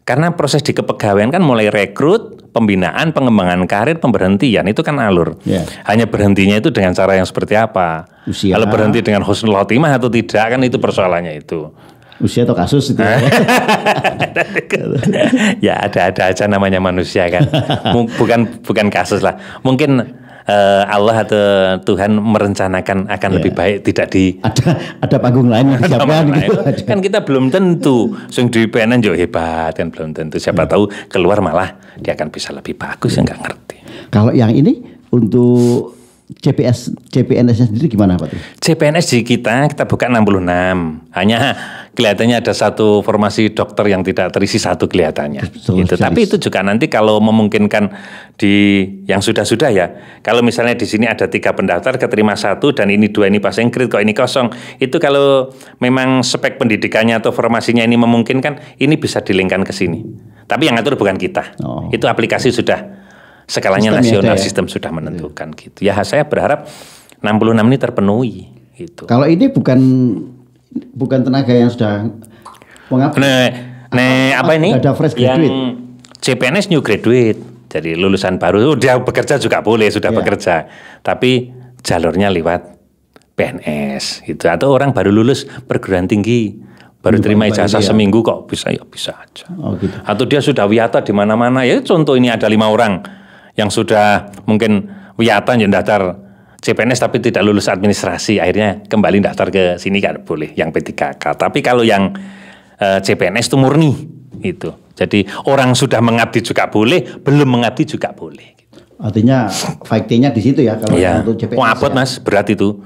karena proses di kepegawaian kan mulai rekrut, pembinaan, pengembangan karir, pemberhentian itu kan alur. Hanya berhentinya itu dengan cara yang seperti apa? Usia. Kalau berhenti dengan husnul khotimah atau tidak kan itu persoalannya itu. Usia atau kasus itu. Ya ada aja namanya manusia kan. Bukan kasus lah. Mungkin Allah atau Tuhan merencanakan akan lebih baik tidak di ada panggung lain yang disiapkan gitu. Kan kita belum tentu sing di PNN yo hebat kan belum tentu. Siapa tahu keluar malah dia akan bisa lebih bagus, yang nggak ngerti. Kalau yang ini untuk CPNS-nya sendiri gimana Pak? CPNS di kita buka 66. Hanya kelihatannya ada satu formasi dokter yang tidak terisi satu kelihatannya. Gitu. Tapi itu juga nanti kalau memungkinkan di yang sudah-sudah ya. Kalau misalnya di sini ada 3 pendaftar, keterima 1 dan ini 2 ini passing grade, kok ini kosong. Itu kalau memang spek pendidikannya atau formasinya ini memungkinkan, ini bisa dilingkan ke sini. Tapi yang ngatur bukan kita. Itu aplikasi sudah skalanya nasional, sistem sudah menentukan gitu. Ya saya berharap 66 ini terpenuhi gitu. Kalau ini bukan tenaga yang sudah mengabdi. Apa ini? Ada fresh graduate. Yang CPNS new graduate. Jadi lulusan baru dia bekerja juga boleh, sudah bekerja. Tapi jalurnya lewat PNS gitu. Atau orang baru lulus perguruan tinggi, baru terima ijazah seminggu kok bisa aja. Gitu. Atau dia sudah wiyata di mana-mana. Ya contoh ini ada 5 orang yang sudah mungkin wiyata yang daftar CPNS tapi tidak lulus administrasi, akhirnya kembali daftar ke sini kan boleh yang P3K. Tapi kalau yang CPNS itu murni itu. Jadi orang sudah mengabdi juga boleh, belum mengabdi juga boleh. Artinya fighting-nya di situ ya kalau untuk CPNS. Abot Mas, berat itu.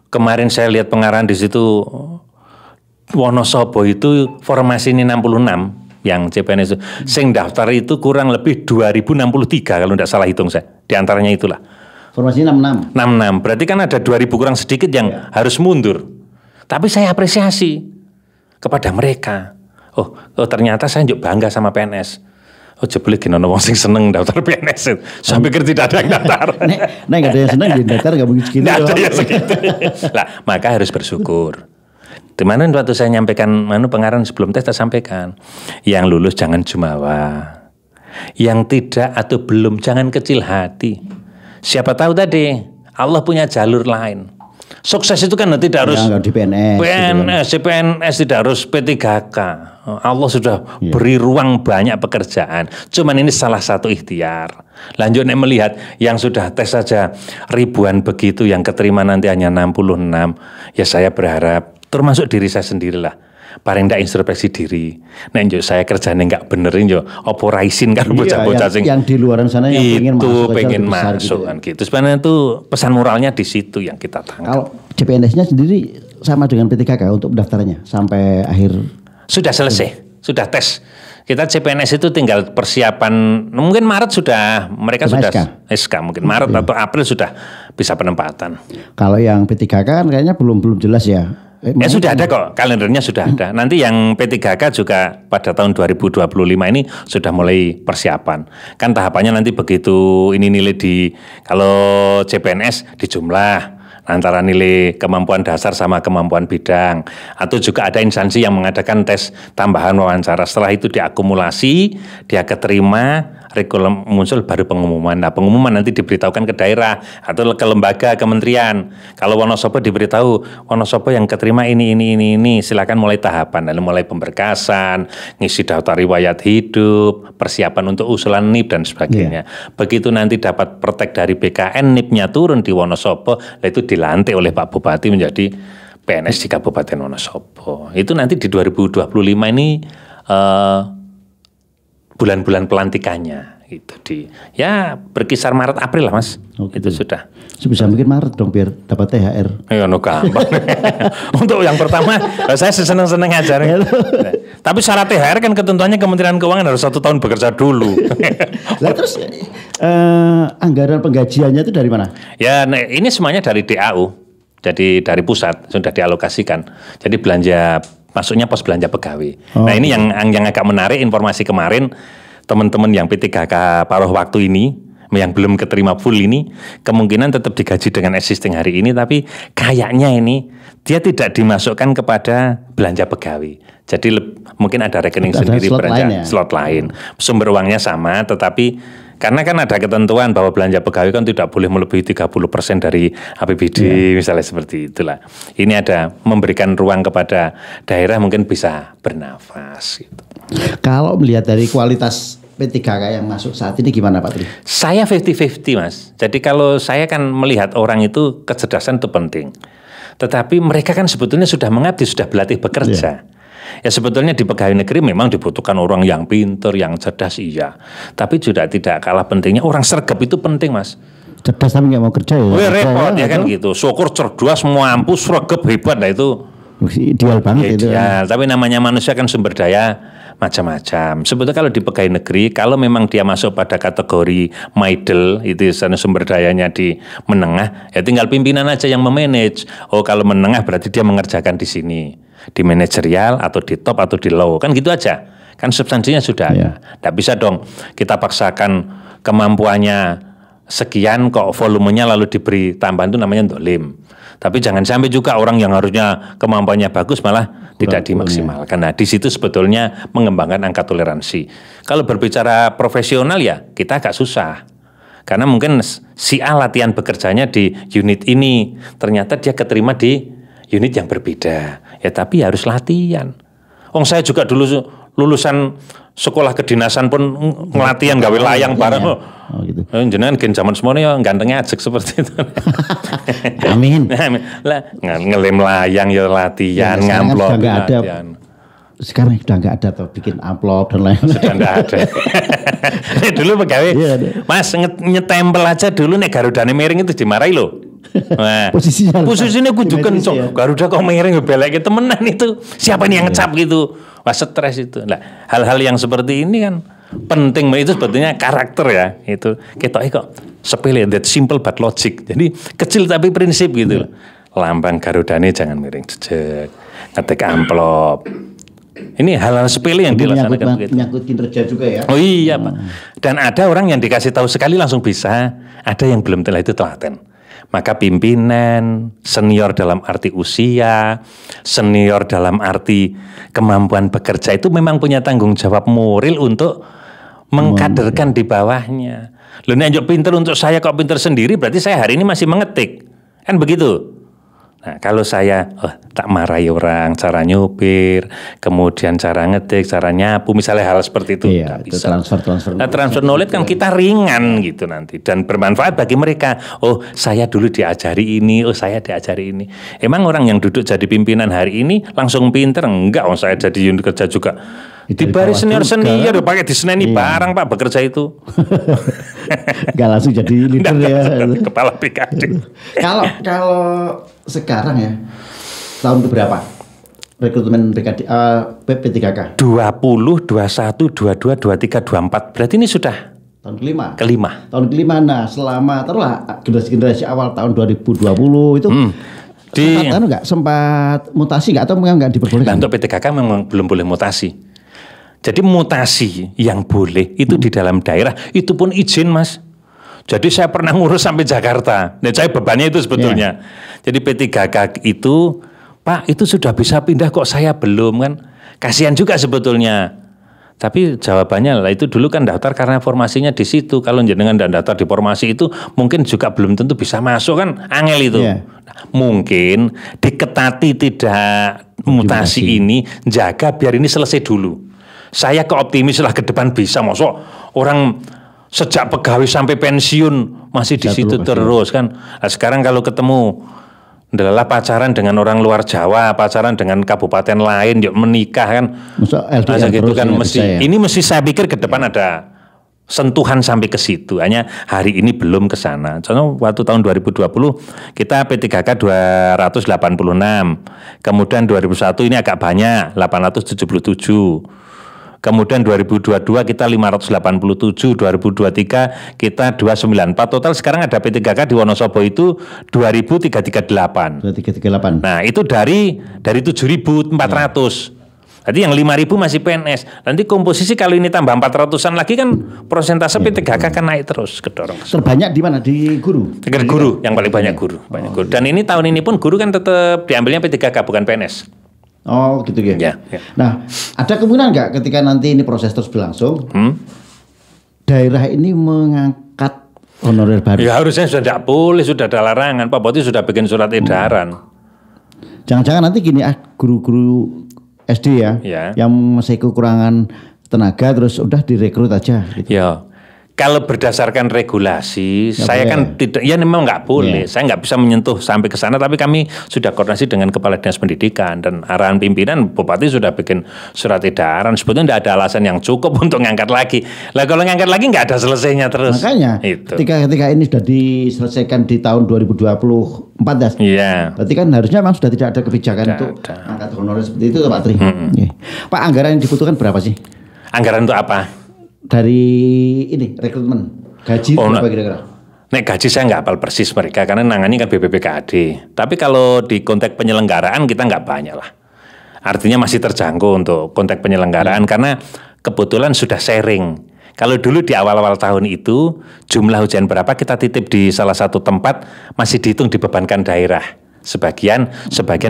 Kemarin saya lihat pengarahan di situ Wonosobo itu formasi ini 66. Yang CPNS itu, sing daftar itu kurang lebih 2063 kalau tidak salah hitung saya. Di antaranya itulah. Formasinya 66. 66. Berarti kan ada 2000 kurang sedikit yang harus mundur. Tapi saya apresiasi kepada mereka. Oh ternyata saya juga bangga sama PNS. Oh jebule gini wong sing seneng daftar PNS. Saya pikir tidak ada yang daftar. Nek nggak ada yang seneng di daftar nggak mungkin segitu. Nggak ada yang segitu. Lah maka harus bersyukur. Dimana waktu saya nyampaikan pengarang sebelum tes saya sampaikan, yang lulus jangan jumawa, yang tidak atau belum jangan kecil hati. Siapa tahu tadi Allah punya jalur lain. Sukses itu kan tidak harus di PNS, di PNS tidak harus P3K. Allah sudah beri ruang banyak pekerjaan. Cuman ini salah satu ikhtiar. Lanjut melihat yang sudah tes saja ribuan begitu, yang keterima nanti hanya 66. Ya saya berharap termasuk diri saya sendirilah. Paling tidak introspeksi diri. Nek njuk saya kerjane enggak benerin yo opo raisin karo bocah-bocah sing yang di luaran sana yang pengen masuk kan gitu. Sebenarnya itu pesan moralnya di situ yang kita tangkap. Kalau CPNS-nya sendiri sama dengan P3K untuk pendaftarannya sampai akhir sudah selesai, sudah tes. Kita CPNS itu tinggal persiapan, mungkin Maret sudah mereka sudah SK mungkin Maret atau April sudah bisa penempatan. Kalau yang P3K kan kayaknya belum jelas ya. Sudah ada kok, kalendernya sudah ada. Nanti yang P3K juga pada tahun 2025 ini sudah mulai persiapan. Kan tahapannya nanti begitu ini nilai kalau CPNS dijumlah antara nilai kemampuan dasar sama kemampuan bidang. Atau juga ada instansi yang mengadakan tes tambahan wawancara. Setelah itu diakumulasi, dia keterima, kurikulum muncul baru pengumuman. Nah pengumuman nanti diberitahukan ke daerah atau ke lembaga kementerian. Kalau Wonosobo diberitahu, Wonosobo yang keterima ini, silakan mulai tahapan. Lalu mulai pemberkasan, ngisi daftar riwayat hidup, persiapan untuk usulan NIP dan sebagainya. Begitu nanti dapat pertek dari BKN, NIP-nya turun di Wonosobo, itu dilantik oleh Pak Bupati menjadi PNS di Kabupaten Wonosobo. Itu nanti di 2025 ini bulan-bulan pelantikannya itu berkisar Maret April lah Mas. Itu sudah. Sebisa mungkin Maret dong biar dapat THR. Ya gampang. Untuk yang pertama saya seneng-seneng aja. Tapi syarat THR kan ketentuannya Kementerian Keuangan harus 1 tahun bekerja dulu. Lah terus anggaran penggajiannya itu dari mana? Ya ini semuanya dari DAU. Jadi dari pusat sudah dialokasikan. Jadi belanja masuknya pos belanja pegawai. Nah ini yang agak menarik informasi kemarin, teman-teman yang P3K paruh waktu ini, yang belum keterima full ini, kemungkinan tetap digaji dengan existing hari ini, tapi kayaknya ini dia tidak dimasukkan kepada belanja pegawai. Jadi mungkin ada rekening sendiri, slot lain. Sumber uangnya sama, tetapi karena kan ada ketentuan bahwa belanja pegawai kan tidak boleh melebihi 30% dari APBD, misalnya seperti itulah. Ini ada memberikan ruang kepada daerah mungkin bisa bernafas. Gitu. Kalau melihat dari kualitas P3K yang masuk saat ini gimana Pak Tri? Saya 50-50 Mas. Jadi kalau saya kan melihat orang itu kecerdasan itu penting. Tetapi mereka kan sebetulnya sudah mengabdi, sudah berlatih bekerja. Ya sebetulnya di pegawai negeri memang dibutuhkan orang yang pinter, yang cerdas iya. Tapi juga tidak kalah pentingnya orang sergap itu penting Mas. Cerdas tapi nggak mau kerja ya. Wih repot ya kan gitu. Syukur cerdas mampu sergap hebat lah itu. Ideal banget itu. Ya, tapi namanya manusia kan sumber daya macam-macam. Sebetulnya kalau di pegawai negeri, kalau memang dia masuk pada kategori middle, itu sumber dayanya di menengah, ya tinggal pimpinan aja yang memanage. Oh kalau menengah berarti dia mengerjakan di sini. Di manajerial atau di top atau di low kan gitu aja kan substansinya sudah ada. Tidak bisa dong kita paksakan kemampuannya sekian kok volumenya lalu diberi tambahan, itu namanya dolim. Tapi jangan sampai juga orang yang harusnya kemampuannya bagus malah tidak dimaksimalkan. Nah di situ sebetulnya mengembangkan angka toleransi. Kalau berbicara profesional ya kita agak susah. Karena mungkin si A latihan bekerjanya di unit ini, ternyata dia keterima di unit yang berbeda. Ya tapi harus latihan. Saya juga dulu lulusan sekolah kedinasan pun ngelatihan gawe layang bareng. Gitu. Jenengan gen zaman semuanya gantengnya ajek seperti itu. Amin. Lah ngelem layang ya latihan, ngamplop latihan. Sekarang sudah nggak ada tuh bikin amplop dan lain-lain. Sudah nggak ada. Dulu pegawai, Mas nyetempel aja dulu nek garudane miring itu dimarahi loh. Nah, posisinya kudu kenceng. Garuda kok miring beleke temenan itu. Siapa nih yang ngecap gitu? Wah stres itu. Nah, hal-hal yang seperti ini kan penting, itu sebetulnya karakter ya. Itu kita kok sepele, that simple but logic. Jadi kecil tapi prinsip gitu. Lambang garudane jangan miring jejek. Ngetik amplop. Ini hal-hal sepele yang dilaksanakan begitu. Menyangkut kinerja juga ya. Oh iya Pak. Dan ada orang yang dikasih tahu sekali langsung bisa, ada yang belum telah itu telaten. Maka pimpinan, senior dalam arti usia, senior dalam arti kemampuan bekerja itu memang punya tanggung jawab moral untuk mengkaderkan di bawahnya. Loh ini anjok pinter untuk saya kok pinter sendiri berarti saya hari ini masih mengetik. Kan begitu. Nah kalau saya tak marahi orang, cara nyupir, kemudian cara ngetik, cara nyapu, misalnya hal seperti itu. Iya, itu transfer. Nah, transfer knowledge kan kita ringan gitu nanti dan bermanfaat bagi mereka. Oh saya dulu diajari ini, oh saya diajari ini. Emang orang yang duduk jadi pimpinan hari ini langsung pinter? Enggak, saya jadi unit kerja juga. Di baris senior pakai diseneni barang Pak bekerja itu. Enggak langsung jadi leader ya. Kepala BKD. Kalau sekarang ya tahun berapa rekrutmen BKD P3K? 20, 21, 22, 23, 24. Berarti ini sudah tahun kelima. Tahun kelima. Nah, selama taruhlah generasi awal tahun 2020 itu sempat mutasi nggak atau nggak diperbolehkan? Nah, untuk P3K memang belum boleh mutasi. Jadi mutasi yang boleh itu di dalam daerah itu pun izin Mas. Jadi saya pernah ngurus sampai Jakarta. Nah, saya bebannya itu sebetulnya. Jadi P3K itu, Pak itu sudah bisa pindah kok saya belum kan? Kasihan juga sebetulnya. Tapi jawabannya lah itu dulu kan daftar karena formasinya di situ. Kalau jenengan dan daftar di formasi itu mungkin juga belum tentu bisa masuk kan? Angel itu. Nah, mungkin diketati tidak mutasi ini, jaga biar ini selesai dulu. Saya keoptimis lah ke depan bisa, masuk orang sejak pegawai sampai pensiun masih di situ terus kan. Nah, sekarang kalau ketemu adalah pacaran dengan orang luar Jawa, pacaran dengan kabupaten lain, yuk menikah kan, masa gitu kan mesti. Ini mesti saya pikir ke depan ada sentuhan sampai ke situ. Hanya hari ini belum ke sana. Contoh waktu tahun 2020 kita P3K 286, kemudian 2001 ini agak banyak 877. Kemudian 2022 kita 587, 2023 kita 294. Total sekarang ada P3K di Wonosobo itu 2338. 2338. Nah, itu dari 7.400. Jadi yang 5.000 masih PNS. Nanti komposisi kalau ini tambah 400-an lagi kan persentase P3K kan naik terus kedorong. Terbanyak di mana? Di guru? Guru, yang paling banyak guru. Guru. Dan ini tahun ini pun guru kan tetap diambilnya P3K bukan PNS. Oh gitu ya. Ya. Nah, ada kemungkinan nggak ketika nanti ini proses terus berlangsung, daerah ini mengangkat honorer baru? Ya harusnya sudah tidak boleh, sudah ada larangan. Pak Boti sudah bikin surat edaran. Jangan-jangan nanti gini guru-guru SD ya, yang masih kekurangan tenaga terus udah direkrut aja. Gitu. Ya. Kalau berdasarkan regulasi, saya kan tidak, ya memang nggak boleh. Saya nggak bisa menyentuh sampai ke sana, tapi kami sudah koordinasi dengan Kepala Dinas Pendidikan dan arahan pimpinan Bupati sudah bikin surat edaran. Sebetulnya tidak ada alasan yang cukup untuk ngangkat lagi. Lah kalau ngangkat lagi nggak ada selesainya terus. Makanya, ketika ini sudah diselesaikan di tahun 2024 ya. Iya. Berarti kan harusnya memang sudah tidak ada kebijakan untuk angkat honorer seperti itu, Pak Tri. Pak, anggaran yang dibutuhkan berapa sih? Anggaran untuk apa? Dari ini rekrutmen gaji berapa kira-kira? Nek gaji saya nggak hafal persis mereka karena nangani kan BPPKD. Tapi kalau di konteks penyelenggaraan kita nggak banyak lah. Artinya masih terjangkau untuk konteks penyelenggaraan karena kebetulan sudah sharing. Kalau dulu di awal-awal tahun itu jumlah ujian berapa kita titip di salah satu tempat masih dihitung dibebankan daerah. Sebagian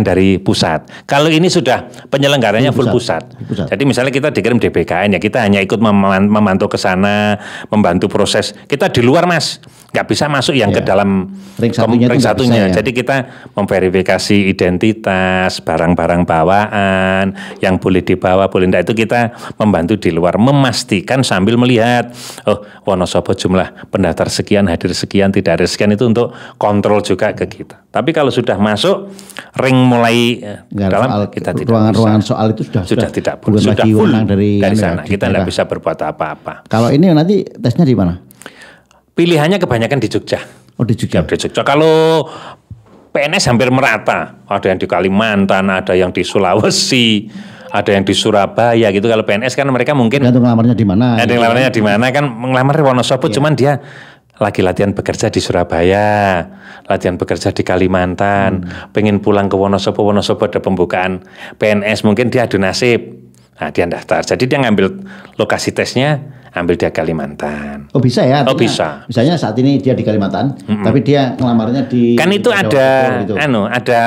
dari pusat. Kalau ini sudah penyelenggaranya full pusat. Jadi misalnya kita dikirim DBKN ya kita hanya ikut memantau ke sana, membantu proses. Kita di luar Mas, nggak bisa masuk yang ke dalam ring satunya. Jadi kita memverifikasi identitas, barang-barang bawaan, yang boleh dibawa, boleh tidak itu kita membantu di luar, memastikan sambil melihat, oh Wonosobo jumlah pendaftar sekian, hadir sekian, tidak hadir sekian itu untuk kontrol juga ke kita. Tapi kalau sudah masuk ring mulai dalam soal, kita tidak ruangan soal itu sudah tidak boleh, sudah full dari sana kita tidak bisa berbuat apa-apa. Kalau ini nanti tesnya di mana? Pilihannya kebanyakan di Jogja. Oh di Jogja. Di Jogja. Kalau PNS hampir merata, ada yang di Kalimantan, ada yang di Sulawesi, ada yang di Surabaya gitu. Kalau PNS kan mereka mungkin ngelamarnya di mana? Ada yang ngelamarnya di mana kan ngelamar Wonosobo, cuman dia lagi latihan bekerja di Surabaya, latihan bekerja di Kalimantan, pengen pulang ke Wonosobo ada pembukaan PNS, mungkin dia adu nasib. Nah, dia daftar. Jadi dia ngambil lokasi tesnya, ambil di Kalimantan. Oh bisa ya? Oh bisa. Misalnya saat ini dia di Kalimantan, tapi dia ngelamarnya di. Kan itu ada, gitu. ada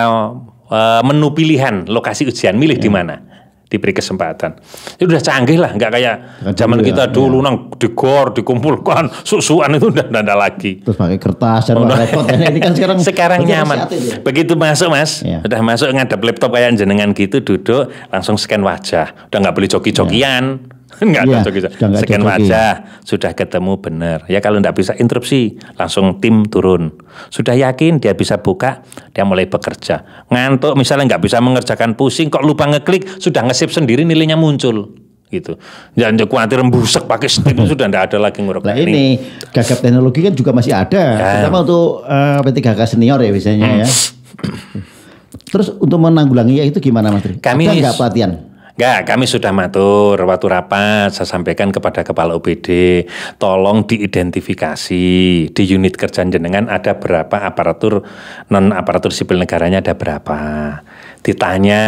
menu pilihan lokasi ujian, milih di mana. Diberi kesempatan. Itu udah canggih lah, nggak kayak zaman kita dulu nang digor, dikumpulkan, susuan itu udah ada lagi. Terus pakai kertas dan repot. Ini kan sekarang nyaman. Begitu masuk Mas, udah masuk ngadap laptop kayak jenengan gitu, duduk langsung scan wajah. Udah nggak boleh joki-jokian. Enggak ada joki-joki. Scan wajah, sudah ketemu benar. Ya kalau nggak bisa interupsi, langsung tim turun. Sudah yakin dia bisa buka, dia mulai bekerja. Ngantuk misalnya nggak bisa mengerjakan pusing, kok lupa ngeklik, sudah nge-save sendiri nilainya muncul. Gitu. Jangan khawatir busek pakai step sudah tidak ada lagi nguruk. Nah ini gagap teknologi kan juga masih ada. Terutama untuk P3K senior ya biasanya ya. Terus untuk menanggulangi itu gimana Mas Tri? Kami ada nggak pelatihan? Enggak, kami sudah matur waktu rapat, saya sampaikan kepada Kepala UPD, tolong diidentifikasi di unit kerja jenengan ada berapa aparatur, non aparatur sipil negaranya ada berapa. Ditanya,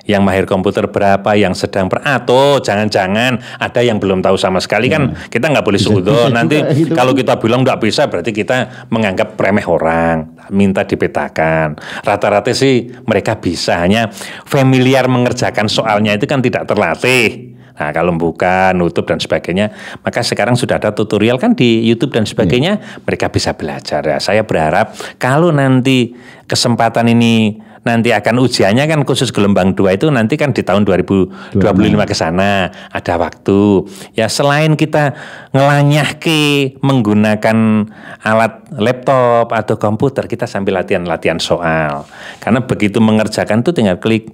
yang mahir komputer berapa, yang sedang atau jangan-jangan ada yang belum tahu sama sekali kan kita nggak boleh suudon. Nanti gitu. Kalau kita bilang nggak bisa berarti kita menganggap remeh orang, minta dipetakan. Rata-rata sih mereka bisa, hanya familiar mengerjakan soalnya itu kan tidak terlatih. Nah kalau buka, nutup dan sebagainya, maka sekarang sudah ada tutorial kan di YouTube dan sebagainya, mereka bisa belajar ya. Saya berharap kalau nanti kesempatan ini nanti akan ujiannya kan khusus gelombang 2 itu nanti kan di tahun 2025 ke sana ada waktu. Ya selain kita ngelanyahke menggunakan alat laptop atau komputer, kita sambil latihan soal. Karena begitu mengerjakan tuh tinggal klik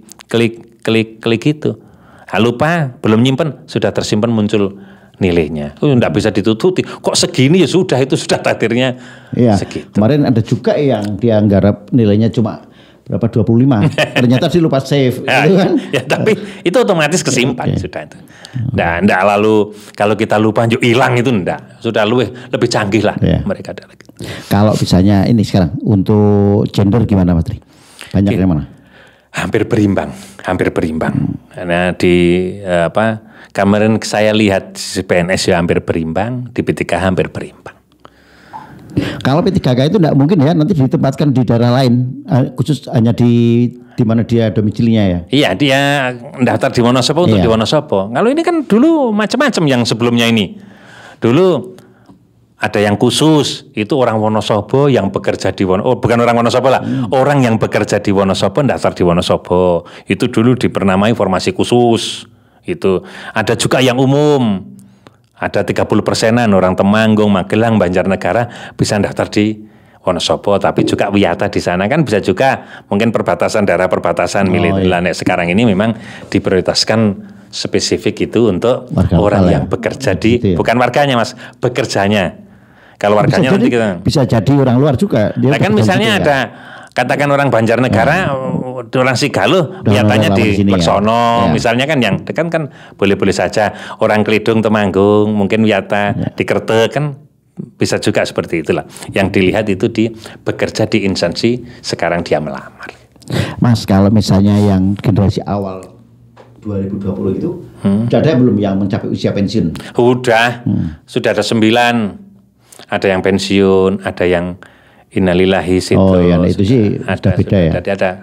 itu. Lupa, belum nyimpen, sudah tersimpan muncul nilainya. Enggak bisa ditututi. Kok segini ya sudah, itu sudah takdirnya. Iya. Segitu. Kemarin ada juga yang dia nggarap nilainya cuma berapa 25. Ternyata sih lupa save gitu kan. Ya tapi itu otomatis kesimpan sudah itu. Enggak lalu kalau kita lupa yuk hilang itu enggak. Sudah lebih canggih lah mereka ada lagi. Kalau misalnya ini sekarang untuk gender gimana Mas Tri? Banyak yang mana? Hampir berimbang. Karena di kemarin saya lihat di PNS ya hampir berimbang, di P3K hampir berimbang. Kalau P3K itu tidak mungkin ya nanti ditempatkan di daerah lain, khusus hanya di mana dia domisilinya ya? Iya, dia daftar di Wonosobo untuk di Wonosobo. Kalau ini kan dulu macam-macam yang sebelumnya ini. Dulu ada yang khusus, itu orang Wonosobo yang bekerja di Wonosobo, bukan orang Wonosobo lah, orang yang bekerja di Wonosobo daftar di Wonosobo. Itu dulu dipernamai formasi khusus. Itu ada juga yang umum. Ada 30%-an orang Temanggung, Magelang, Banjarnegara bisa daftar di Wonosobo, tapi juga Wiyata di sana kan bisa juga mungkin perbatasan daerah perbatasan milih. Sekarang ini memang diprioritaskan spesifik itu untuk warga orang yang bekerja di gitu ya? Bukan warganya Mas, bekerjanya. Kalau warganya nanti kita bisa jadi orang luar juga. Nah kan misalnya ada katakan orang Banjarnegara, orang Sigalo, nyatanya di Leksono, misalnya kan yang kan boleh-boleh saja. Orang Klidung, Temanggung, mungkin Wiyata di Kertek kan bisa juga seperti itulah. Yang dilihat itu bekerja di instansi, sekarang dia melamar. Mas, kalau misalnya yang generasi awal 2020 itu, sudah ada belum yang mencapai usia pensiun? Sudah ada 9. Ada yang pensiun, ada yang innalillahi situ. Oh ya, itu sih ada beda ya.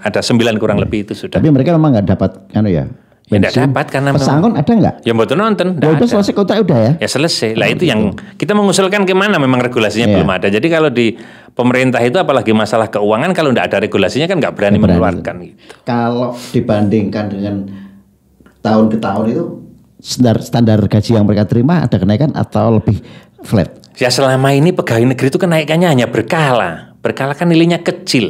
Ada 9 kurang lebih itu sudah. Tapi mereka memang nggak dapat ya. Tidak dapat karena pesangon ada nggak? Ya betul nonton. Ya udah selesai kontrak udah ya. Ya selesai. Lah itu yang kita mengusulkan kemana memang regulasinya belum ada. Jadi kalau di pemerintah itu apalagi masalah keuangan kalau tidak ada regulasinya kan nggak berani mengeluarkan gitu. Kalau dibandingkan dengan tahun ke tahun itu standar gaji yang mereka terima ada kenaikan atau lebih flat? Ya selama ini pegawai negeri itu kenaikannya hanya berkala. Berkala kan nilainya kecil.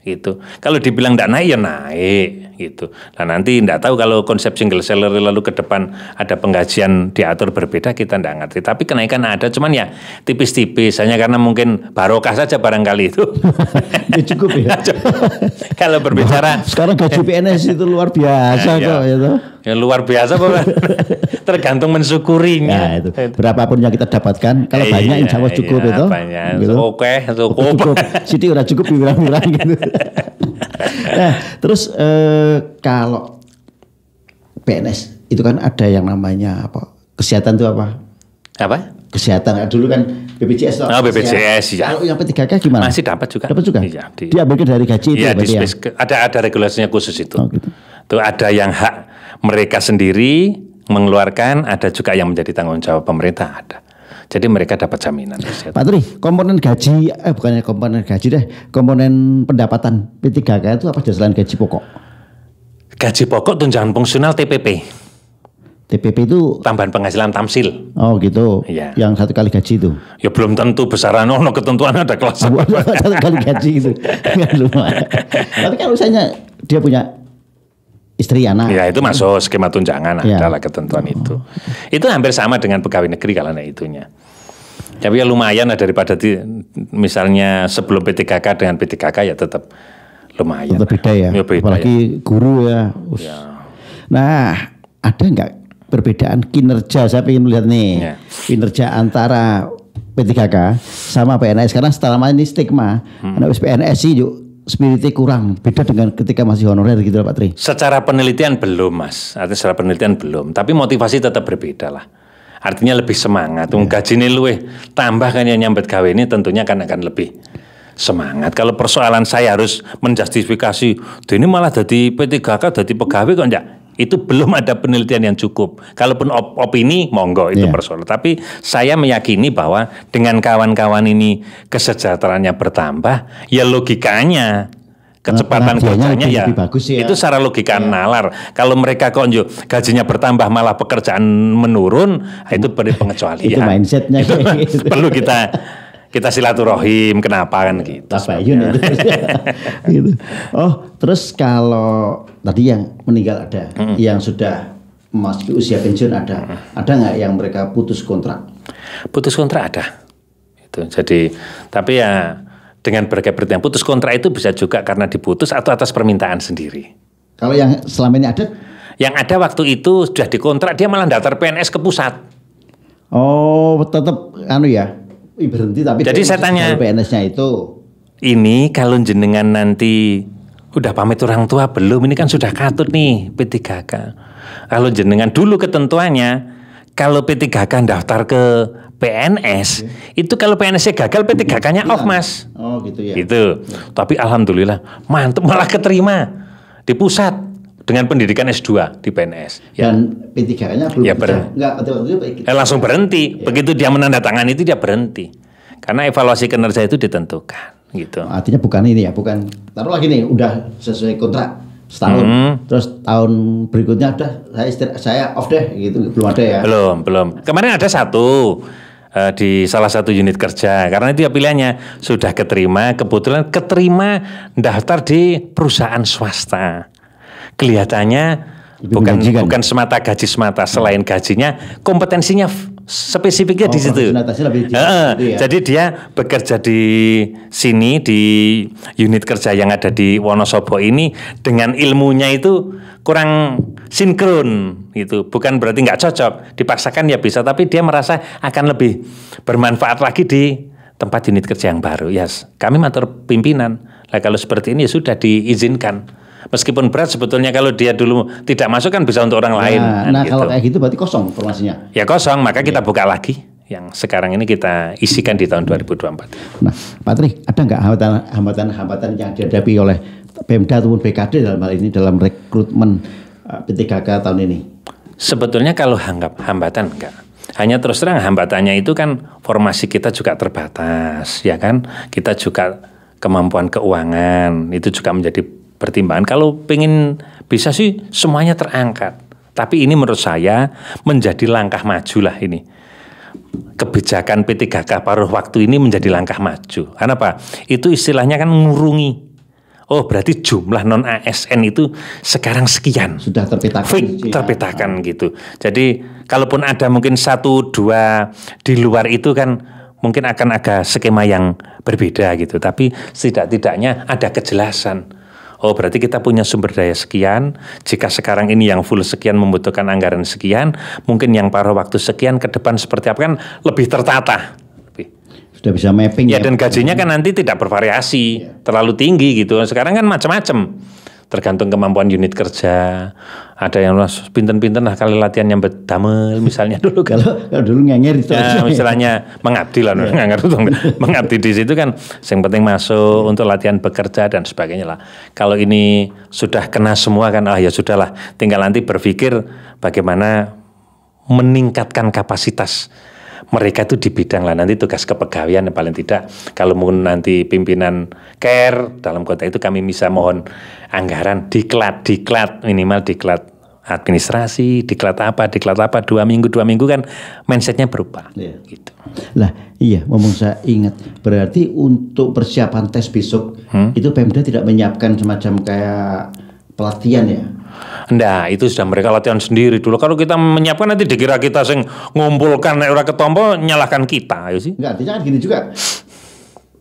Gitu. Kalau dibilang tidak naik ya naik gitu. Nah nanti tidak tahu kalau konsep single salary lalu ke depan ada penggajian diatur berbeda kita tidak ngerti. Tapi kenaikan ada cuman ya tipis-tipis. Hanya karena mungkin barokah saja barangkali itu. Ya cukup ya. Kalau berbicara sekarang gaji PNS itu luar biasa kok itu. Ya luar biasa Bapak. Tergantung mensyukurinya. Ya, itu. Berapapun yang kita dapatkan, kalau banyak insya Allah cukup itu. Banyak. Gitu. Cukup. Siti udah cukup bilang-bilang gitu. Nah, terus kalau PNS itu kan ada yang namanya apa? Kesehatan itu apa? Apa? Kesehatan dulu kan BPJS. Oh, BPJS ya. Kalau yang P3K gimana? Masih dapat juga. Dapat juga. Iya, diambilkan dari gaji itu ya, berarti ya. ada regulasinya khusus itu. Oh, gitu. Tuh ada yang hak mereka sendiri mengeluarkan, ada juga yang menjadi tanggung jawab pemerintah ada. Jadi mereka dapat jaminan. Pak Tri, komponen gaji, bukannya komponen gaji deh, komponen pendapatan P3K itu apa aja selain gaji pokok? Gaji pokok, tunjangan fungsional, TPP. TPP itu Tambahan penghasilan tamsil. oh gitu, Iya. yang 1 kali gaji itu. Ya belum tentu besaran, ketentuan ada kelas. 1 kali gaji itu. Lumayan. Tapi kalau misalnya dia punya istri anak. Ya itu masuk skema tunjangan, Ya. adalah ketentuan itu. Itu hampir sama dengan pegawai negeri kalau itunya. Tapi ya lumayan lah daripada misalnya sebelum P3K dengan P3K ya tetap lumayan. Tetap beda ya, Ya, beda apalagi guru ya. Nah, ada nggak perbedaan kinerja? Saya ingin melihat nih Ya. kinerja antara P3K sama PNS karena selama ini stigma anak PNS sih yuk spiritnya kurang, beda dengan ketika masih honorer gitu Pak Tri. Secara penelitian belum Mas, artinya secara penelitian belum, tapi motivasi tetap berbeda lah. Artinya lebih semangat, gaji ini luweh tambah kan yang nyambet gawe ini tentunya kan akan lebih semangat. Kalau persoalan saya harus menjustifikasi, ini malah jadi P3K, jadi pegawai kok enggak? Itu belum ada penelitian yang cukup. Kalaupun opini, monggo itu persoalan. Tapi saya meyakini bahwa dengan kawan-kawan ini kesejahteraannya bertambah, ya logikanya kecepatan kerjanya ya lebih bagus ya. itu secara logika nalar. Kalau mereka kok gajinya bertambah malah pekerjaan menurun, itu beri pengecualian. Itu mindsetnya. Itu perlu kita silaturahim, kenapa kan gitu. Tabayun itu. Gitu. Oh, terus kalau tadi yang meninggal ada, yang sudah memasuki usia pensiun ada nggak yang mereka putus kontrak? Putus kontrak ada. Itu. Jadi, tapi ya dengan berbagai yang putus kontrak itu bisa juga karena diputus atau atas permintaan sendiri. Kalau yang selama ini ada? Yang ada waktu itu sudah dikontrak, dia malah daftar PNS ke pusat. Oh, tetap ya. Berhenti tapi jadi saya tanya PNS-nya itu ini kalau jenengan nanti udah pamit orang tua belum, ini kan sudah katut nih P3K. Kalau jenengan dulu ketentuannya kalau P3K daftar ke PNS itu kalau PNS-nya gagal P3K-nya off Mas. Oh gitu ya. Gitu. Tapi alhamdulillah mantep malah keterima di pusat dengan pendidikan S2 di PNS. Dan P3K-nya belum Ya, langsung berhenti. Ya. Begitu dia menandatangani itu dia berhenti. Karena evaluasi kinerja itu ditentukan gitu. Artinya bukan ini ya, bukan taruh lagi nih udah sesuai kontrak setahun. Terus tahun berikutnya udah saya off deh gitu. Belum ada ya. Belum. Kemarin ada satu di salah satu unit kerja karena itu ya pilihannya sudah keterima, kebetulan keterima daftar di perusahaan swasta. Kelihatannya bukan semata gaji semata, selain gajinya kompetensinya spesifiknya di situ. Ya. Jadi dia bekerja di sini di unit kerja yang ada di Wonosobo ini dengan ilmunya itu kurang sinkron gitu. Bukan berarti nggak cocok, dipaksakan ya bisa, tapi dia merasa akan lebih bermanfaat lagi di tempat unit kerja yang baru. Yes, kami matur pimpinan. Nah kalau seperti ini ya sudah diizinkan. Meskipun berat sebetulnya kalau dia dulu tidak masuk kan bisa untuk orang lain. Nah gitu. Kalau kayak gitu berarti kosong informasinya. Ya kosong, maka kita buka lagi. Yang sekarang ini kita isikan di tahun 2024. Nah Pak Tri, ada nggak hambatan-hambatan yang dihadapi oleh Pemda ataupun BKD dalam hal ini dalam rekrutmen P3K tahun ini? Sebetulnya kalau hambatan enggak. Hanya terus terang hambatannya itu kan formasi kita juga terbatas, ya kan? Kita juga kemampuan keuangan itu juga menjadi pertimbangan. Kalau pengen bisa sih semuanya terangkat. Tapi ini menurut saya menjadi langkah maju lah ini. Kebijakan P3K paruh waktu ini menjadi langkah maju. Karena apa? Itu istilahnya kan ngurungi. Oh berarti jumlah non ASN itu sekarang sekian. Sudah terpetakan. Terpetakan gitu. Jadi kalaupun ada mungkin 1-2 di luar itu kan mungkin akan agak skema yang berbeda gitu. Tapi setidak-tidaknya ada kejelasan. Oh berarti kita punya sumber daya sekian. Jika sekarang ini yang full sekian membutuhkan anggaran sekian, mungkin yang paruh waktu sekian ke depan seperti apa kan lebih tertata. Sudah bisa mapping ya. Dan gajinya kan nanti tidak bervariasi terlalu tinggi gitu. Sekarang kan macam-macam. tergantung kemampuan unit kerja. Ada yang pinten-pinten lah kali latihan nyambet damel misalnya dulu kan. Kalau dulu ngenger itu Ya, misalnya mengabdi lah, mengabdi di situ kan, yang penting masuk untuk latihan bekerja dan sebagainya lah. Kalau ini sudah kena semua kan, ya sudahlah, tinggal nanti berpikir bagaimana meningkatkan kapasitas mereka itu di bidang lah. Nanti tugas kepegawaian paling tidak, kalau mungkin nanti pimpinan care dalam kota itu kami bisa mohon anggaran diklat minimal diklat administrasi, diklat apa 2 minggu kan mindsetnya berubah. Gitu. Lah iya, ngomong saya ingat, berarti untuk persiapan tes besok itu Pemda tidak menyiapkan semacam kayak pelatihan ya? Enggak, itu sudah mereka latihan sendiri dulu. Kalau kita menyiapkan nanti dikira kita sing ngumpulkan ora ketompo nyalahkan kita ya sih. Enggak, artinya kan gini juga.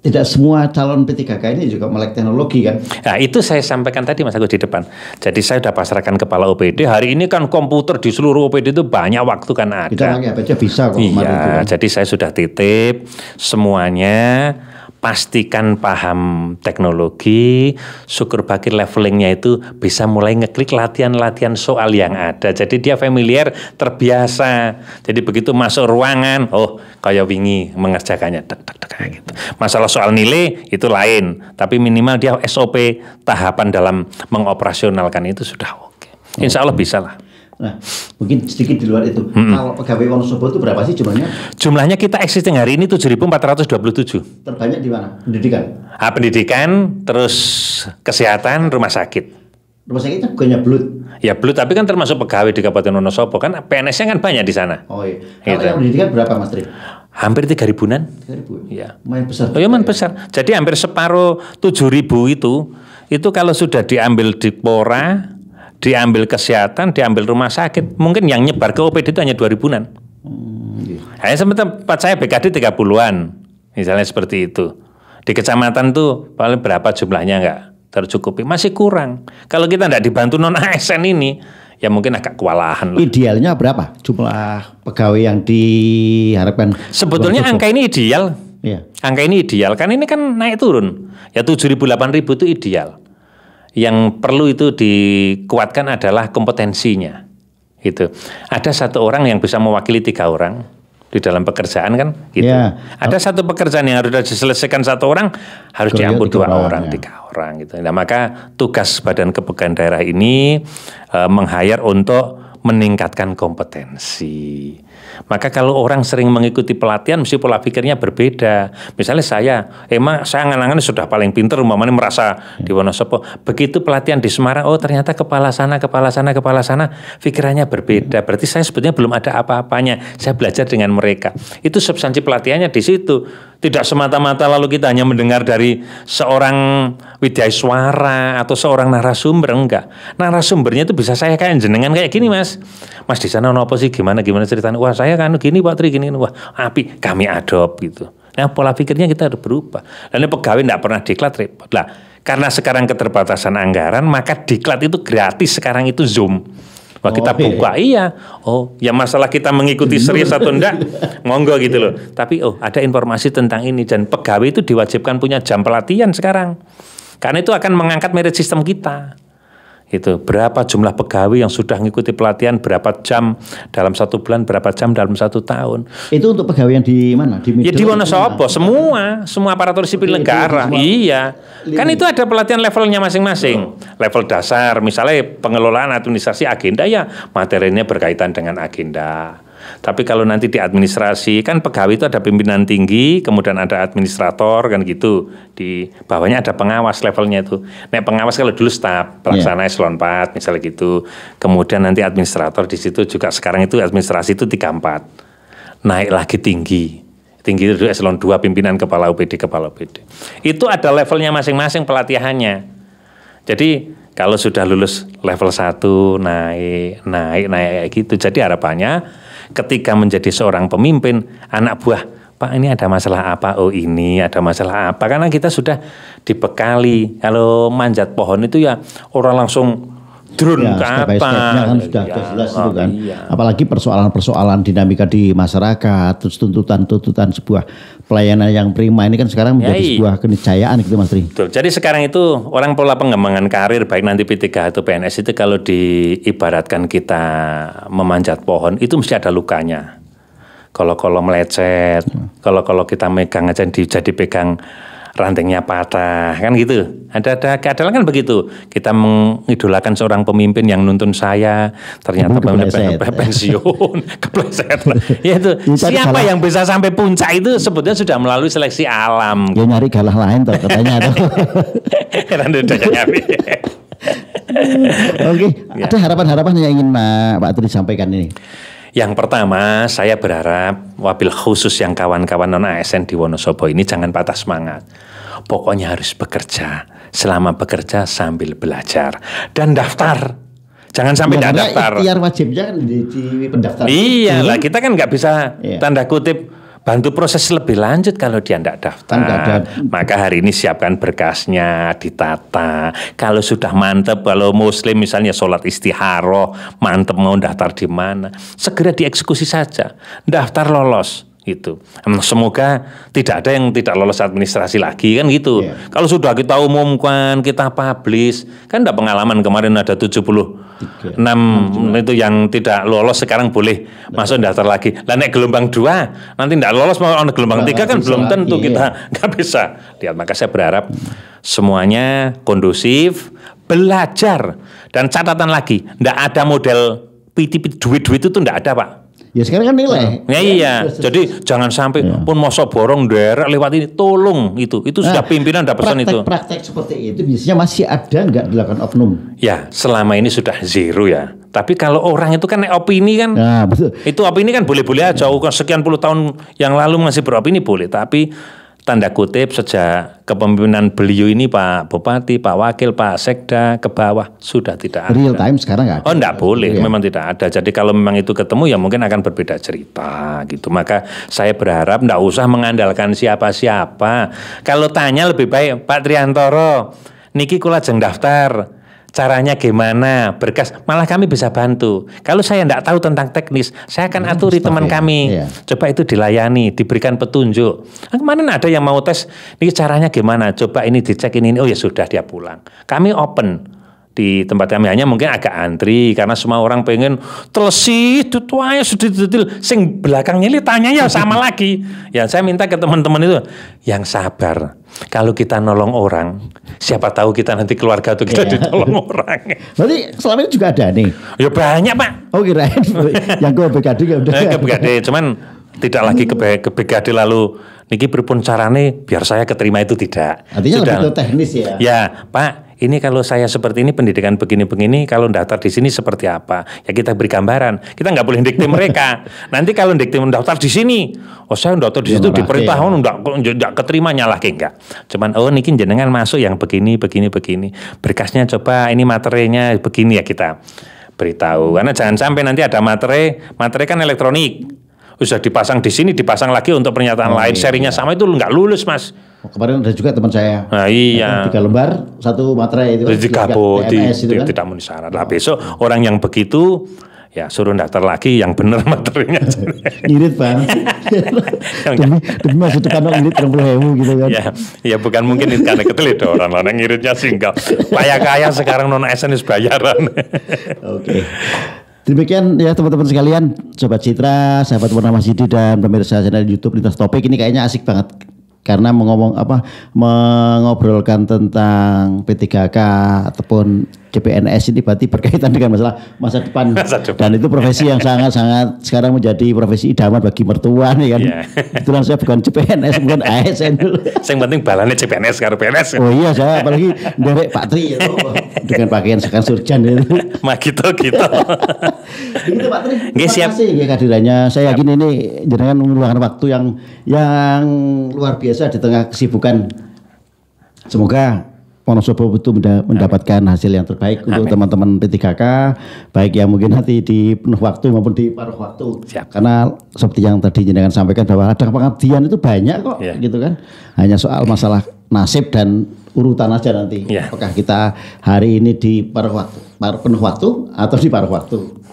Tidak semua calon P3K ini juga melek teknologi kan? Nah itu saya sampaikan tadi Mas Agus di depan. Jadi saya sudah pasrahkan kepala OPD. Hari ini kan komputer di seluruh OPD itu banyak waktu kan ada. Kita pakai apa aja bisa kok. Iya, jadi saya sudah titip semuanya. Pastikan paham teknologi, syukur bagi levelingnya itu bisa mulai ngeklik latihan-latihan soal yang ada. Jadi dia familiar, terbiasa. Jadi begitu masuk ruangan, oh kayak wingi mengerjakannya, gitu. Masalah soal nilai itu lain, tapi minimal dia SOP tahapan dalam mengoperasionalkan itu sudah oke. Insya Allah bisa lah. Nah, mungkin sedikit di luar itu. Kalau pegawai Wonosobo itu berapa sih jumlahnya? Jumlahnya kita existing hari ini 7.427. Terbanyak di mana? Pendidikan? Pendidikan, terus kesehatan, rumah sakit. Rumah sakitnya bukannya Blut? Ya Blut, tapi kan termasuk pegawai di Kabupaten Wonosobo kan PNS-nya kan banyak di sana. Oh iya. Kalau yang pendidikan berapa Mas Tri? Hampir 3 ribuan. 3.000. Ya. Lumayan besar. Oh ya, lumayan besar. Jadi hampir separuh 7.000 itu kalau sudah diambil di Pora, diambil kesehatan, diambil rumah sakit, mungkin yang nyebar ke OPD itu hanya 2 ribuan. Hanya tempat saya BKD 30-an, misalnya seperti itu. Di kecamatan tuh paling berapa jumlahnya enggak tercukupi, masih kurang. Kalau kita enggak dibantu non ASN ini, ya mungkin agak kewalahan lah. Idealnya berapa jumlah pegawai yang diharapkan? Sebetulnya angka ini ideal. Iya. Angka ini ideal, kan ini kan naik turun. Ya 7.000, 8.000 itu ideal. Yang perlu itu dikuatkan adalah kompetensinya. Gitu. Ada satu orang yang bisa mewakili 3 orang di dalam pekerjaan kan, gitu. Ya. Ada satu pekerjaan yang harus diselesaikan 1 orang, harus diampun 2 orang, 3 orang. Gitu. Nah maka tugas Badan Kepegawaian Daerah ini meng-hire untuk meningkatkan kompetensi. Maka kalau orang sering mengikuti pelatihan, mesti pola pikirnya berbeda. Misalnya saya ngangangan sudah paling pinter, umpamanya merasa di Wonosobo. Begitu pelatihan di Semarang, oh ternyata kepala sana, pikirannya berbeda. Berarti saya sebetulnya belum ada apa-apanya. Saya belajar dengan mereka. Itu substansi pelatihannya di situ. Tidak semata-mata lalu kita hanya mendengar dari seorang widyaswara atau seorang narasumber, enggak. Narasumbernya itu bisa saya kayak jenengan kayak gini Mas. Mas di sana apa sih, gimana ceritanya? Wah saya kan gini Pak Tri, gini. Wah api, kami adopt gitu. Nah pola pikirnya kita harus berubah. Lalu pegawai tidak pernah diklat repot lah. Karena sekarang keterbatasan anggaran, maka diklat itu gratis sekarang itu Zoom. Wah kita buka, iya. Oh, ya masalah kita mengikuti serius atau enggak, monggo gitu loh. Tapi ada informasi tentang ini, dan pegawai itu diwajibkan punya jam pelatihan sekarang. Karena itu akan mengangkat merit sistem kita. Itu berapa jumlah pegawai yang sudah mengikuti pelatihan, berapa jam dalam 1 bulan, berapa jam dalam 1 tahun. Itu untuk pegawai yang di mana? Di ya di Wonosobo, semua aparatur sipil negara. Iya. Kan itu ada pelatihan levelnya masing-masing. Level dasar, misalnya pengelolaan administrasi agenda, ya materinya berkaitan dengan agenda. Tapi kalau nanti di administrasi, kan pegawai itu ada pimpinan tinggi, kemudian ada administrator, kan gitu. Di bawahnya ada pengawas levelnya itu. Nah pengawas kalau dulu staf, pelaksana eselon 4, misalnya gitu. Kemudian nanti administrator di situ juga, sekarang itu administrasi itu 3-4. Naik lagi tinggi itu dulu eselon 2, pimpinan kepala OPD. Itu ada levelnya masing-masing pelatihannya. Jadi kalau sudah lulus level 1, naik gitu. Jadi harapannya ketika menjadi seorang pemimpin, anak buah, Pak ini ada masalah apa? Oh ini ada masalah apa? Karena kita sudah dibekali. Kalau manjat pohon itu ya orang langsung drone ya, ke step by step-nya kan atas. sudah Iya. jelas itu kan. Iya. Apalagi persoalan-persoalan dinamika di masyarakat, terus tuntutan-tuntutan sebuah pelayanan yang prima ini kan sekarang menjadi iya. sebuah keniscayaan gitu Mas Tri. Betul. Jadi sekarang itu orang pola pengembangan karir baik nanti P3 atau PNS itu kalau diibaratkan kita memanjat pohon itu mesti ada lukanya. Kalau melecet, kalau kita megang aja jadi pegang rantingnya patah kan gitu. Ada kadang kan begitu. Kita mengidolakan seorang pemimpin yang nuntun saya ternyata pensiun kepleset. Ya itu siapa yang bisa sampai puncak itu sebetulnya sudah melalui seleksi alam. Ya nyari galah lain tuh katanya tuh. Oke, ada harapan-harapan yang ingin Pak Tri sampaikan ini. Yang pertama, saya berharap wabil khusus yang kawan-kawan non-ASN di Wonosobo ini jangan patah semangat. Pokoknya harus bekerja. Selama bekerja sambil belajar. Dan daftar. Jangan sampai tidak daftar. Ikhtiar wajibnya kan di pendaftaran. Iya lah, kita kan nggak bisa tanda kutip bantu proses lebih lanjut kalau dia tidak daftar. Maka hari ini siapkan berkasnya, ditata. Kalau sudah mantep, kalau muslim misalnya sholat istikharoh, mantep mau daftar di mana, segera dieksekusi saja. Daftar lolos. Gitu. Semoga tidak ada yang tidak lolos administrasi lagi kan gitu. Kalau sudah kita umumkan, kita publish, kan ada pengalaman kemarin ada 76 itu yang tidak lolos sekarang boleh masuk daftar lagi. Lah nek gelombang 2 nanti tidak lolos mau gelombang 3 kan belum tentu kita nggak bisa. Lihat, maka saya berharap semuanya kondusif, belajar dan catatan lagi, tidak ada model duit-duit itu tuh tidak ada Pak. Ya sekarang kan nilai. Ya iya. Jadi jangan sampai pun mosok borong daerah lewat ini, tolong itu sudah pimpinan ada pesan itu. Praktek seperti itu biasanya masih ada nggak dilakukan oknum? Ya selama ini sudah zero ya. Tapi kalau orang itu kan opini kan, betul. Itu opini kan boleh-boleh aja. Sekian puluh tahun yang lalu masih beropini boleh. Tapi tanda kutip sejak kepemimpinan beliau ini Pak Bupati, Pak Wakil, Pak Sekda ke bawah sudah tidak ada. Real time sekarang nggak ada. Oh enggak boleh, memang tidak ada. Jadi kalau memang itu ketemu ya mungkin akan berbeda cerita gitu. Maka saya berharap enggak usah mengandalkan siapa-siapa. Kalau tanya lebih baik Pak Triantoro, niki kula jeng daftar. Caranya gimana, berkas, malah kami bisa bantu. Kalau saya tidak tahu tentang teknis, saya akan aturi teman kami. Coba itu dilayani, diberikan petunjuk. Nah, kemarin ada yang mau tes, ini caranya gimana, coba ini dicek ini. Oh ya sudah, dia pulang. Kami open. Di tempat kami hanya mungkin agak antri karena semua orang pengen telesi tutuanya sudah detail sing belakangnya ini tanyanya sama lagi. Ya saya minta ke teman-teman itu yang sabar. Kalau kita nolong orang, siapa tahu kita nanti keluarga tuh kita ditolong orang. Berarti selama ini juga ada nih. Ya banyak Pak. Oh kirain yang ke BKD ya udah. Ke BKD cuman tidak lagi ke BKD lalu niki pripun carane biar saya keterima itu tidak. Artinya lebih ke teknis ya. Ya Pak. Ini kalau saya seperti ini pendidikan begini-begini, kalau daftar di sini seperti apa? Ya kita beri gambaran. Kita nggak boleh dikte mereka. Nanti kalau dikte mendaftar di sini, oh saya daftar di situ diperintah, nggak keterima nyalah enggak. Cuman niki jenengan masuk yang begini. Berkasnya coba ini materinya begini ya kita beritahu. Karena jangan sampai nanti ada materi kan elektronik. Sudah dipasang di sini, dipasang lagi untuk pernyataan lain. Serinya sama itu nggak lulus mas. Kemarin ada juga teman saya. Nah, iya. 3 lembar, 1 materai itu. Tidak memenuhi syarat. Lah besok orang yang begitu ya suruh daftar lagi yang benar materinya. Ngirit Bang. demi masa depan ngirit 30.000 gitu kan. Ya bukan mungkin karena ketelit orang ngiritnya singgah. Kaya sekarang non ASN bayaran. Oke. Demikian ya teman-teman sekalian, Sobat Citra, sahabat Purnama Sidi dan pemirsa channel YouTube Lintas Topik, ini kayaknya asik banget karena mengobrolkan tentang P3K ataupun CPNS ini berarti berkaitan dengan masalah masa depan. Dan itu profesi yang sangat-sangat sekarang menjadi profesi idaman bagi mertua nih kan. Kebetulan saya bukan CPNS, bukan ASN dulu. Yang penting balanya CPNS karo PNS. Oh iya, saya apalagi derek Pak Tri ya, dengan pakaian sekan surjan itu. Mah gitu. Begitu Pak Tri. Terima kasih ya kehadirannya. Saya yakin ini jenengan meluangkan waktu yang luar biasa di tengah kesibukan. Semoga Wonosobo itu mendapatkan hasil yang terbaik untuk teman-teman P3K, baik yang mungkin nanti di penuh waktu maupun di paruh waktu. Karena seperti yang tadi jenengan sampaikan bahwa ada pengabdian itu banyak kok, gitu kan. Hanya soal masalah nasib dan urutan aja nanti. Ya. Apakah kita hari ini di penuh waktu atau di paruh waktu.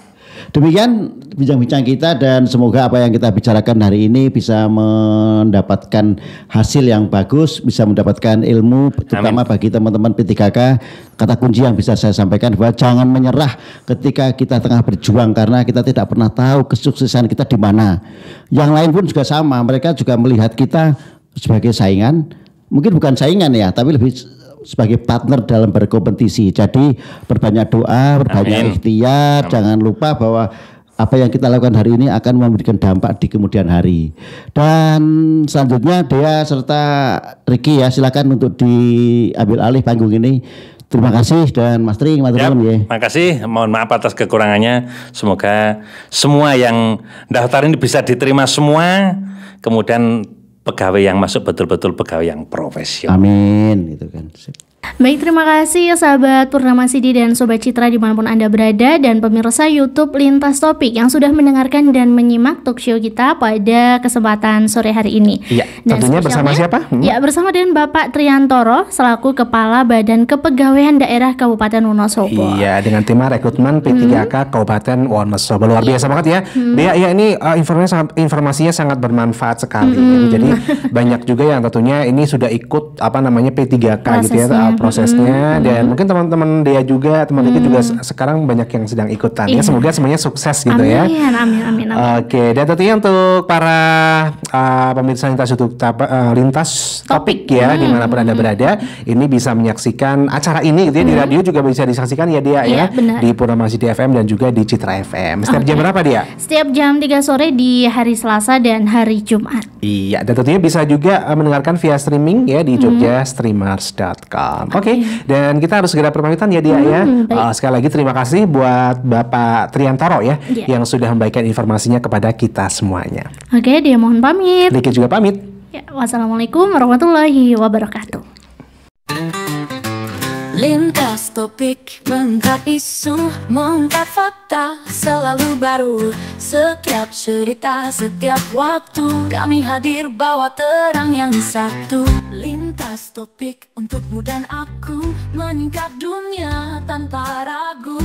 Demikian bincang-bincang kita dan semoga apa yang kita bicarakan hari ini bisa mendapatkan hasil yang bagus, bisa mendapatkan ilmu terutama bagi teman-teman P3K. Kata kunci yang bisa saya sampaikan bahwa jangan menyerah ketika kita tengah berjuang karena kita tidak pernah tahu kesuksesan kita di mana. Yang lain pun juga sama, mereka juga melihat kita sebagai saingan, mungkin bukan saingan ya, tapi lebih sebagai partner dalam berkompetisi. Jadi perbanyak doa, perbanyak ikhtiar, jangan lupa bahwa apa yang kita lakukan hari ini akan memberikan dampak di kemudian hari. Dan selanjutnya Dea serta Ricky ya, silakan untuk diambil alih panggung ini. Terima kasih dan Mas Tri, ya. Terima kasih, mohon maaf atas kekurangannya. Semoga semua yang daftar ini bisa diterima semua, kemudian pegawai yang masuk betul-betul pegawai yang profesional. Amin, gitu kan. Baik, terima kasih sahabat Purnama Sidi dan Sobat Citra dimanapun Anda berada dan pemirsa YouTube Lintas Topik yang sudah mendengarkan dan menyimak talk show kita pada kesempatan sore hari ini. Iya, dan tentunya bersama siapa? Ya, bersama dengan Bapak Triantoro selaku Kepala Badan Kepegawaian Daerah Kabupaten Wonosobo. Iya, dengan tema rekrutmen P3K Kabupaten Wonosobo. Luar biasa banget ya. Dia ya ini informasinya sangat bermanfaat sekali. Jadi banyak juga yang tentunya ini sudah ikut P3K gitu ya. Prosesnya dan mungkin teman-teman dia juga teman-teman juga sekarang banyak yang sedang ikutan ya, semoga semuanya sukses gitu ya. Amin. Oke, dan tentunya untuk para pemirsa lintas topik ya dimanapun Anda berada, ini bisa menyaksikan acara ini gitu ya, di radio juga bisa disaksikan ya dia ya, di Purnama Sidi FM dan juga di Citra FM. Setiap jam berapa dia? Setiap jam 3 sore di hari Selasa dan hari Jumat. Iya, dan tentunya bisa juga mendengarkan via streaming ya di jogjastreamers.com. Oke, dan kita harus segera perpamitan ya dia ya. Sekali lagi terima kasih buat Bapak Triantoro ya yang sudah membagikan informasinya kepada kita semuanya. Oke, dia mohon pamit. Ricky juga pamit. Ya, wassalamualaikum warahmatullahi wabarakatuh. Lintas topik, mengangkat isu, mengangkat fakta, selalu baru. Setiap cerita, setiap waktu, kami hadir bawa terang yang satu. Lintas topik, untukmu dan aku, meningkat dunia tanpa ragu.